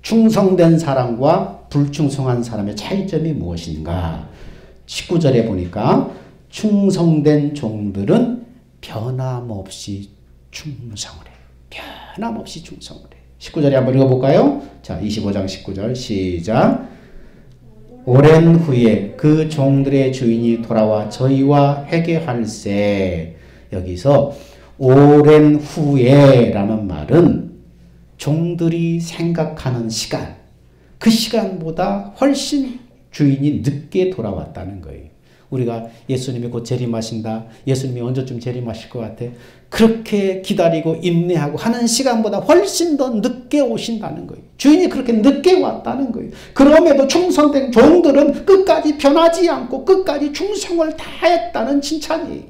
충성된 사람과 불충성한 사람의 차이점이 무엇인가? 19절에 보니까 충성된 종들은 변함없이 충성을 해요. 변함없이 충성을 해요. 19절에 한번 읽어볼까요? 자, 25장 19절 시작. 오랜 후에 그 종들의 주인이 돌아와 저희와 회개할세. 여기서 오랜 후에 라는 말은 종들이 생각하는 시간, 그 시간보다 훨씬 주인이 늦게 돌아왔다는 거예요. 우리가 예수님이 곧 재림하신다. 예수님이 언제쯤 재림하실 것 같아. 그렇게 기다리고 인내하고 하는 시간보다 훨씬 더 늦게 오신다는 거예요. 주인이 그렇게 늦게 왔다는 거예요. 그럼에도 충성된 종들은 끝까지 변하지 않고 끝까지 충성을 다했다는 칭찬이에요.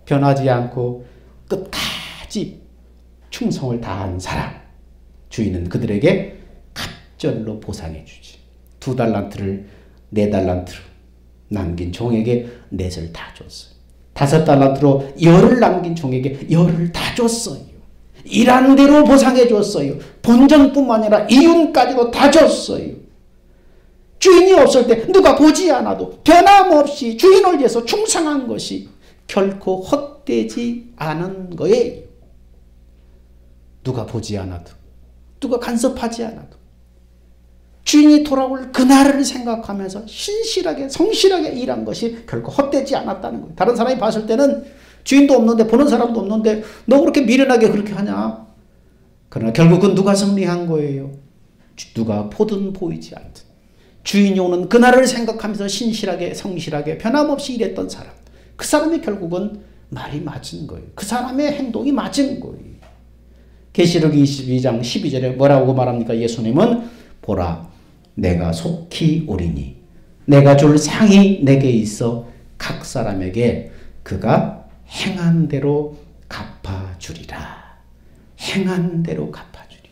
변하지 않고 끝까지 충성을 다한 사람. 주인은 그들에게 갑절로 보상해 주지. 2달란트를 4달란트로 남긴 종에게 넷을 다 줬어요. 5달란트로 10을 남긴 종에게 10을 다 줬어요. 일한 대로 보상해 줬어요. 본전뿐만 아니라 이윤까지도 다 줬어요. 주인이 없을 때 누가 보지 않아도 변함없이 주인을 위해서 충성한 것이 결코 헛되지 않은 거예요. 누가 보지 않아도 누가 간섭하지 않아도 주인이 돌아올 그날을 생각하면서 신실하게 성실하게 일한 것이 결코 헛되지 않았다는 거예요. 다른 사람이 봤을 때는 주인도 없는데 보는 사람도 없는데 너 그렇게 미련하게 그렇게 하냐? 그러나 결국은 누가 승리한 거예요? 누가 보든 보이지 않든 주인이 오는 그날을 생각하면서 신실하게 성실하게 변함없이 일했던 사람, 그 사람이 결국은 말이 맞은 거예요. 그 사람의 행동이 맞은 거예요. 계시록 22장 12절에 뭐라고 말합니까? 예수님은 보라 내가 속히 오리니 내가 줄 상이 내게 있어 각 사람에게 그가 행한 대로 갚아주리라. 행한 대로 갚아주리라.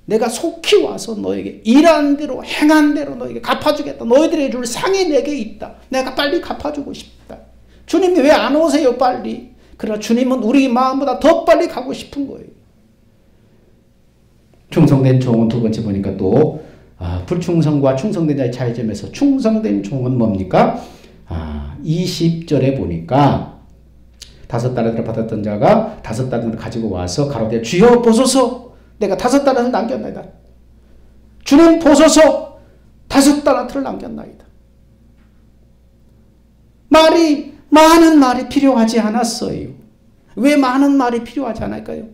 내가 속히 와서 너에게 일한 대로 행한 대로 너에게 갚아주겠다. 너희들에게 줄 상이 내게 있다. 내가 빨리 갚아주고 싶다. 주님이 왜 안 오세요 빨리? 그러나 주님은 우리 마음보다 더 빨리 가고 싶은 거예요. 충성된 종은 두 번째 보니까 또 불충성과 충성된 자의 차이점에서 충성된 종은 뭡니까? 20절에 보니까 5달란트를 받았던 자가 5달란트를 가지고 와서 가로되 주여 보소서 내가 5달란트를 남겼나이다. 주님 보소서 5달란트를 남겼나이다. 많은 말이 필요하지 않았어요. 왜 많은 말이 필요하지 않을까요?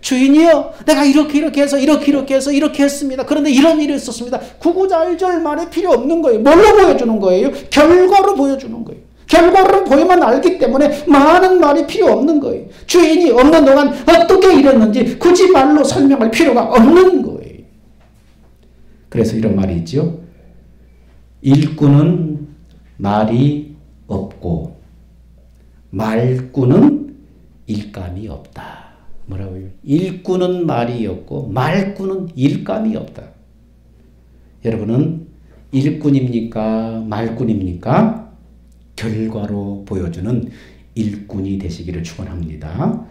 주인이요, 내가 이렇게 해서 이렇게 했습니다. 그런데 이런 일이 있었습니다. 구구절절 말이 필요 없는 거예요. 뭘로 보여주는 거예요? 결과로 보여주는 거예요. 결과를 보이면 알기 때문에 많은 말이 필요 없는 거예요. 주인이 없는 동안 어떻게 일했는지 굳이 말로 설명할 필요가 없는 거예요. 그래서 이런 말이 있죠. 일꾼은 말이 없고 말꾼은 일감이 없다. 뭐라고요? 일꾼은 말이 없고 말꾼은 일감이 없다. 여러분은 일꾼입니까? 말꾼입니까? 결과로 보여주는 일꾼이 되시기를 축원합니다.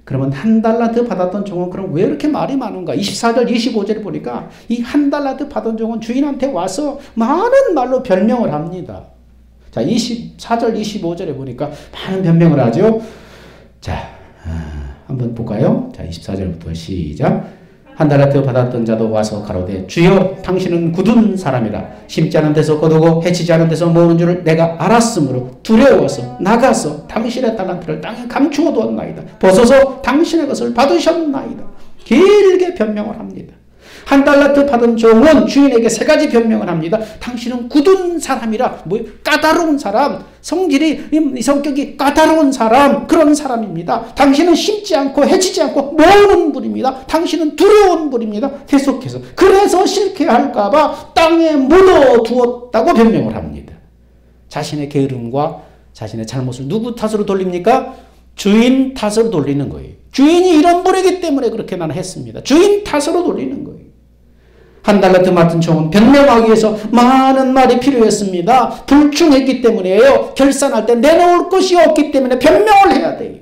그러면 한 달란트 받았던 종은 그럼 왜 이렇게 말이 많은가? 24절 25절에 보니까 이 한 달란트 받은 종은 주인한테 와서 많은 말로 변명을 합니다. 자, 24절 25절에 보니까 많은 변명을 하죠. 자, 한번 볼까요? 자, 24절부터 시작. 한 달란트 받았던 자도 와서 가로되 주여 당신은 굳은 사람이라 심지 않은 데서 거두고 해치지 않은 데서 모으는 줄을 내가 알았으므로 두려워서 나가서 당신의 달란트를 땅에 감추어 두었나이다. 벗어서 당신의 것을 받으셨나이다. 길게 변명을 합니다. 한 달란트 받은 종은 주인에게 세 가지 변명을 합니다. 당신은 굳은 사람이라, 까다로운 사람, 성격이 까다로운 사람, 그런 사람입니다. 당신은 심지 않고 해치지 않고 모으는 분입니다. 당신은 두려운 분입니다. 계속해서 그래서 실패할까봐 땅에 묻어두었다고 변명을 합니다. 자신의 게으름과 자신의 잘못을 누구 탓으로 돌립니까? 주인 탓으로 돌리는 거예요. 주인이 이런 분이기 때문에 그렇게 나는 했습니다. 주인 탓으로 돌리는 거예요. 한 달란트 맡은 종은 변명하기 위해서 많은 말이 필요했습니다. 불충했기 때문이에요. 결산할 때 내놓을 것이 없기 때문에 변명을 해야 돼요.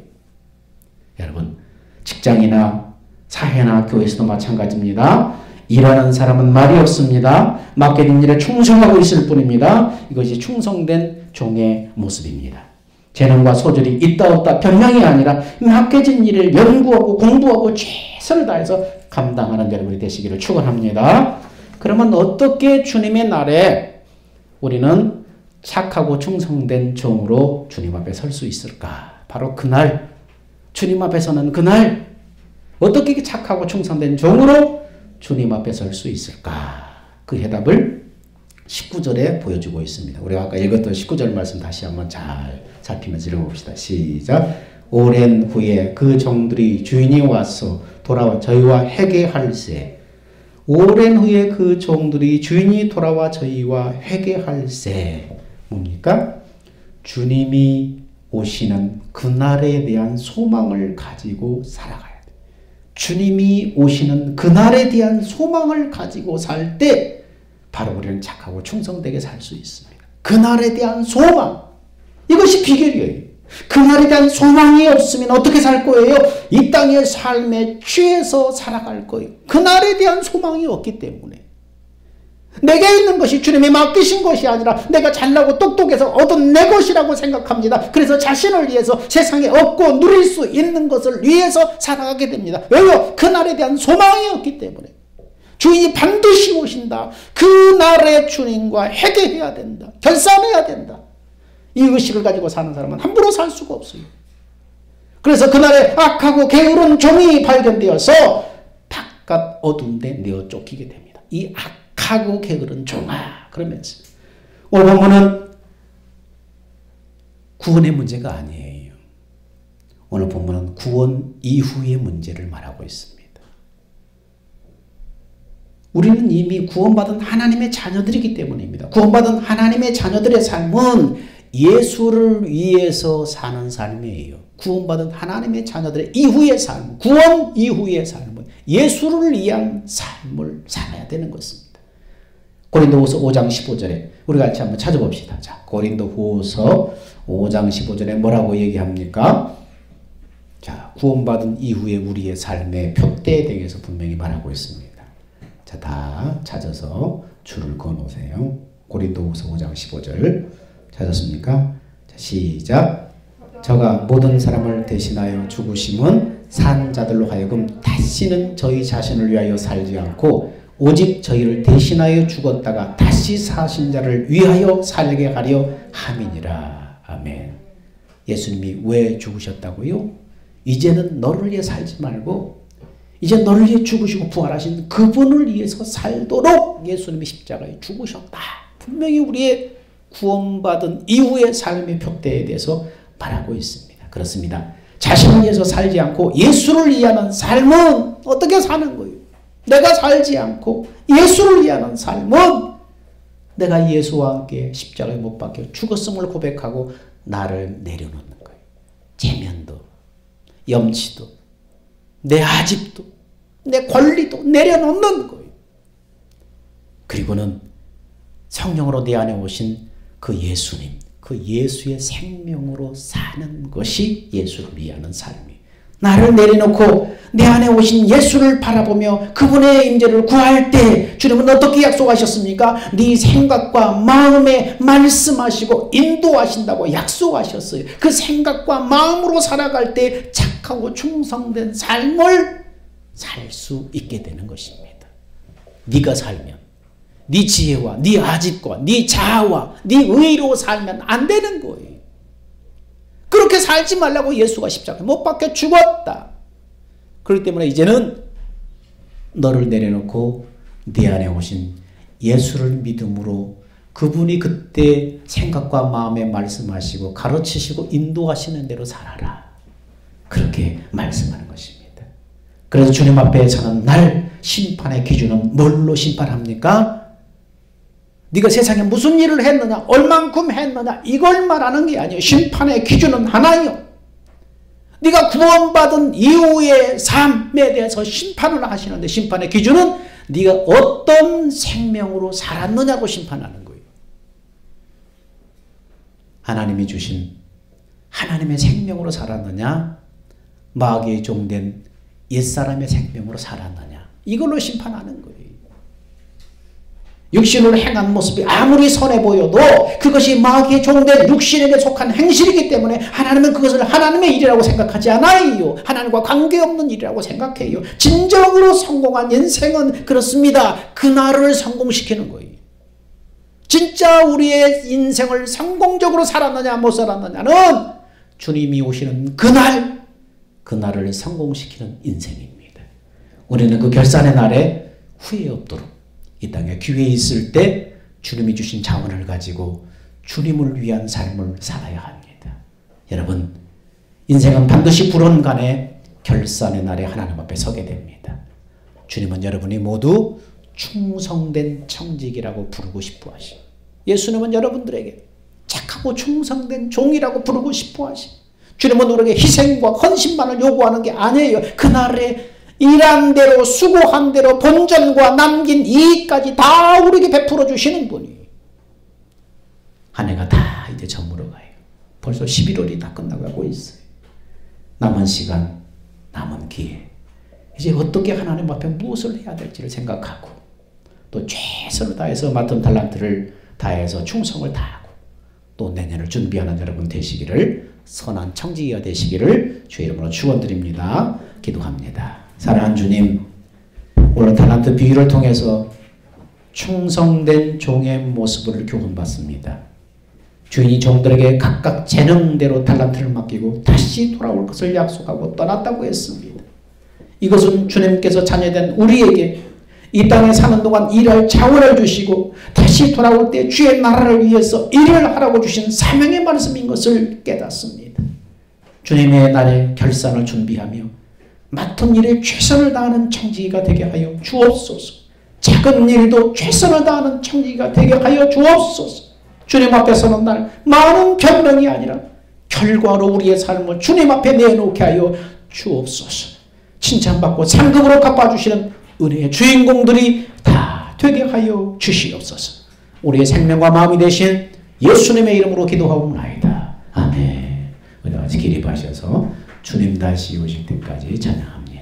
여러분, 직장이나 사회나 교회에서도 마찬가지입니다. 일하는 사람은 말이 없습니다. 맡겨진 일에 충성하고 있을 뿐입니다. 이것이 충성된 종의 모습입니다. 재능과 소질이 있다 없다 변명이 아니라 맡겨진 일을 연구하고 공부하고 최선을 다해서 감당하는 여러분이 되시기를 축원합니다. 그러면 어떻게 주님의 날에 우리는 착하고 충성된 종으로 주님 앞에 설 수 있을까? 바로 그날, 주님 앞에 서는 그날 어떻게 착하고 충성된 종으로 주님 앞에 설 수 있을까? 그 해답을 19절에 보여주고 있습니다. 우리가 아까 읽었던 19절 말씀 다시 한번 잘 살피면서 읽어봅시다. 시작. 오랜 후에 그 종들이 주인이 와서 돌아와 저희와 회개할세. 오랜 후에 그 종들이 주인이 돌아와 저희와 회개할세. 뭡니까? 주님이 오시는 그날에 대한 소망을 가지고 살아가야 돼. 주님이 오시는 그날에 대한 소망을 가지고 살 때 바로 우리는 착하고 충성되게 살 수 있습니다. 그날에 대한 소망. 이것이 비결이에요. 그날에 대한 소망이 없으면 어떻게 살 거예요? 이 땅의 삶에 취해서 살아갈 거예요. 그날에 대한 소망이 없기 때문에. 내게 있는 것이 주님이 맡기신 것이 아니라 내가 잘나고 똑똑해서 얻은 내 것이라고 생각합니다. 그래서 자신을 위해서 세상에 얻고 누릴 수 있는 것을 위해서 살아가게 됩니다. 왜요? 그날에 대한 소망이 없기 때문에. 주인이 반드시 오신다. 그날의 주님과 회개해야 된다. 결산해야 된다. 이 의식을 가지고 사는 사람은 함부로 살 수가 없어요. 그래서 그날에 악하고 게으른 종이 발견되어서 바깥 어두운 데 내어 쫓기게 됩니다. 이 악하고 게으른 종아 그러면서 오늘 본문은 구원의 문제가 아니에요. 오늘 본문은 구원 이후의 문제를 말하고 있습니다. 우리는 이미 구원받은 하나님의 자녀들이기 때문입니다. 구원받은 하나님의 자녀들의 삶은 예수를 위해서 사는 삶이에요. 구원받은 하나님의 자녀들의 이후의 삶, 구원 이후의 삶은 예수를 위한 삶을 살아야 되는 것입니다. 고린도후서 5장 15절에 우리 같이 한번 찾아봅시다. 자, 고린도후서 5장 15절에 뭐라고 얘기합니까? 자, 구원받은 이후에 우리의 삶의 표대에 대해서 분명히 말하고 있습니다. 자, 다 찾아서 줄을 그어놓으세요. 고린도후서 5장 15절 찾았습니까? 자, 시작. 저가 모든 사람을 대신하여 죽으심은 산 자들로 하여금 다시는 저희 자신을 위하여 살지 않고 오직 저희를 대신하여 죽었다가 다시 사신 자를 위하여 살게 하려 함이니라. 아멘. 예수님이 왜 죽으셨다고요? 이제는 너를 위해 살지 말고 이제 너를 위해 죽으시고 부활하신 그분을 위해서 살도록 예수님이 십자가에 죽으셨다. 분명히 우리의 구원받은 이후의 삶의 표대에 대해서 말하고 있습니다. 그렇습니다. 자신을 위해서 살지 않고 예수를 위하는 삶은 어떻게 사는 거예요? 내가 살지 않고 예수를 위하는 삶은 내가 예수와 함께 십자가에 못 박혀 죽었음을 고백하고 나를 내려놓는 거예요. 체면도, 염치도, 내 아집도, 내 권리도 내려놓는 거예요. 그리고는 성령으로 내 안에 오신 그 예수님, 그 예수의 생명으로 사는 것이 예수를 위하는 삶이에요. 나를 내려놓고 내 안에 오신 예수를 바라보며 그분의 임재를 구할 때 주님은 어떻게 약속하셨습니까? 네 생각과 마음에 말씀하시고 인도하신다고 약속하셨어요. 그 생각과 마음으로 살아갈 때 착하고 충성된 삶을 살 수 있게 되는 것입니다. 네가 살면 네 지혜와 네 아집과 네 자아와 네 의로 살면 안 되는 거예요. 그렇게 살지 말라고 예수가 십자가에 못 박혀 죽었다. 그렇기 때문에 이제는 너를 내려놓고 네 안에 오신 예수를 믿음으로 그분이 그때 생각과 마음에 말씀하시고 가르치시고 인도하시는 대로 살아라. 그렇게 말씀하는 것입니다. 그래서 주님 앞에 서는 날 심판의 기준은 뭘로 심판합니까? 네가 세상에 무슨 일을 했느냐, 얼만큼 했느냐, 이걸 말하는 게 아니에요. 심판의 기준은 하나예요. 네가 구원받은 이후의 삶에 대해서 심판을 하시는데 심판의 기준은 네가 어떤 생명으로 살았느냐고 심판하는 거예요. 하나님이 주신 하나님의 생명으로 살았느냐, 마귀의 종된 옛사람의 생명으로 살았느냐, 이걸로 심판하는 거예요. 육신으로 행한 모습이 아무리 선해 보여도 그것이 마귀의 종된 육신에게 속한 행실이기 때문에 하나님은 그것을 하나님의 일이라고 생각하지 않아요. 하나님과 관계없는 일이라고 생각해요. 진정으로 성공한 인생은 그렇습니다. 그날을 성공시키는 거예요. 진짜 우리의 인생을 성공적으로 살았느냐 못 살았느냐는 주님이 오시는 그날을 성공시키는 인생입니다. 우리는 그 결산의 날에 후회 없도록 이 땅에 기회 있을 때 주님이 주신 자원을 가지고 주님을 위한 삶을 살아야 합니다. 여러분, 인생은 반드시 불언간에 결산의 날에 하나님 앞에 서게 됩니다. 주님은 여러분이 모두 충성된 청직이라고 부르고 싶어 하시고, 예수님은 여러분들에게 착하고 충성된 종이라고 부르고 싶어 하시고, 주님은 우리에게 희생과 헌신만을 요구하는 게 아니에요. 그날에 일한 대로 수고한 대로 본전과 남긴 이익까지 다 우리에게 베풀어 주시는 분이에요. 한 해가 다 이제 저물어 가요. 벌써 11월이 다 끝나가고 있어요. 남은 시간, 남은 기회, 이제 어떻게 하나님 앞에 무엇을 해야 될지를 생각하고 또 최선을 다해서 맡은 달란트를 다해서 충성을 다하고 또 내년을 준비하는 여러분 되시기를, 선한 청지기가 되시기를 주의 이름으로 축원드립니다. 기도합니다. 사랑하는 주님, 오늘 달란트 비유를 통해서 충성된 종의 모습을 교훈받습니다. 주인이 종들에게 각각 재능대로 달란트를 맡기고 다시 돌아올 것을 약속하고 떠났다고 했습니다. 이것은 주님께서 자녀된 우리에게 이 땅에 사는 동안 일할 자원을 주시고 다시 돌아올 때 주의 나라를 위해서 일을 하라고 주신 사명의 말씀인 것을 깨닫습니다. 주님의 날에 결산을 준비하며 맡은 일에 최선을 다하는 청지기가 되게 하여 주옵소서. 작은 일도 최선을 다하는 청지기가 되게 하여 주옵소서. 주님 앞에 서는 날 많은 변명이 아니라 결과로 우리의 삶을 주님 앞에 내놓게 하여 주옵소서. 칭찬받고 상급으로 갚아주시는 은혜의 주인공들이 다 되게 하여 주시옵소서. 우리의 생명과 마음이 되신 예수님의 이름으로 기도하옵나이다. 아멘. 우리가 기립하셔서 주님 다시 오실 때까지 찬양합니다.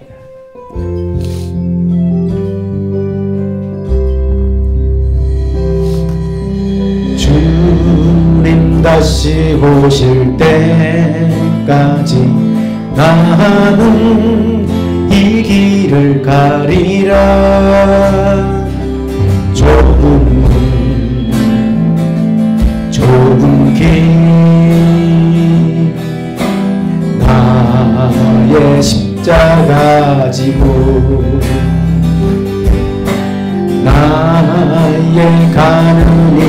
주님 다시 오실 때까지 나는 이 길을 가리라. 좁은 길 나의 십자가 가지고 나의 가는 이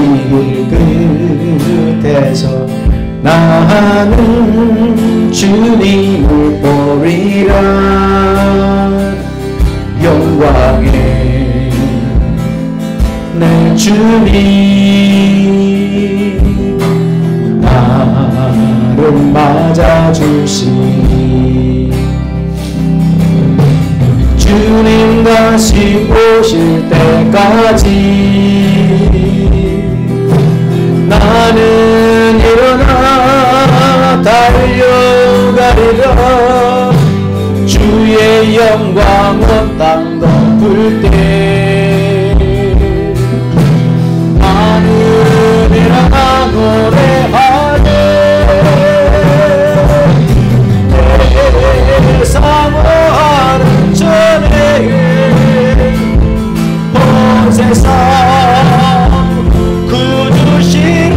길 끝에서 나는 주님을 보리라. 영광의 내 주님 나를 맞아주시니 주님 다시 오실 때까지 나는 일어나 달려가리라. 주의 영광은 땅 덮을 때 나는 일어나 노래하네. 내 사모하는 전에 온 세상 구주시러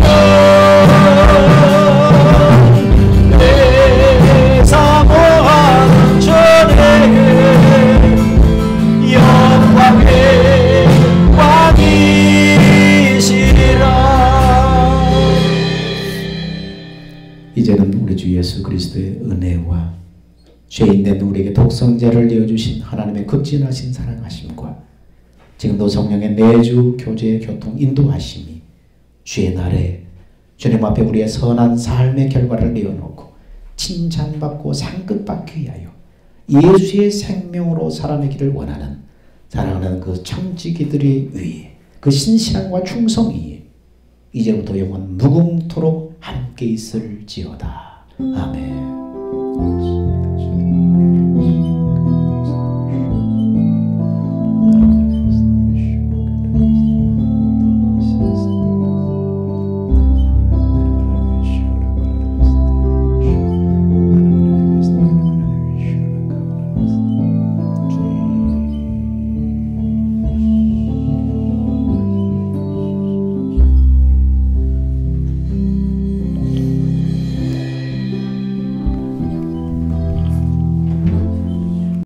내 사모하는 전에 영광의 왕이시라. 이제는 우리 주 예수 그리스도의 은혜와 죄인된 우리에게 독생자를 내어주신 하나님의 극진하신 사랑하심과 지금도 성령의 내주 교제 교통 인도하심이 주의 날에 주님 앞에 우리의 선한 삶의 결과를 내어놓고 칭찬받고 상급받기 위하여 예수의 생명으로 사람의 길을 원하는 사랑하는 그 청지기들이 위해 그 신실함과 충성이 이제부터 영원 무궁토록 함께 있을지어다. 아멘.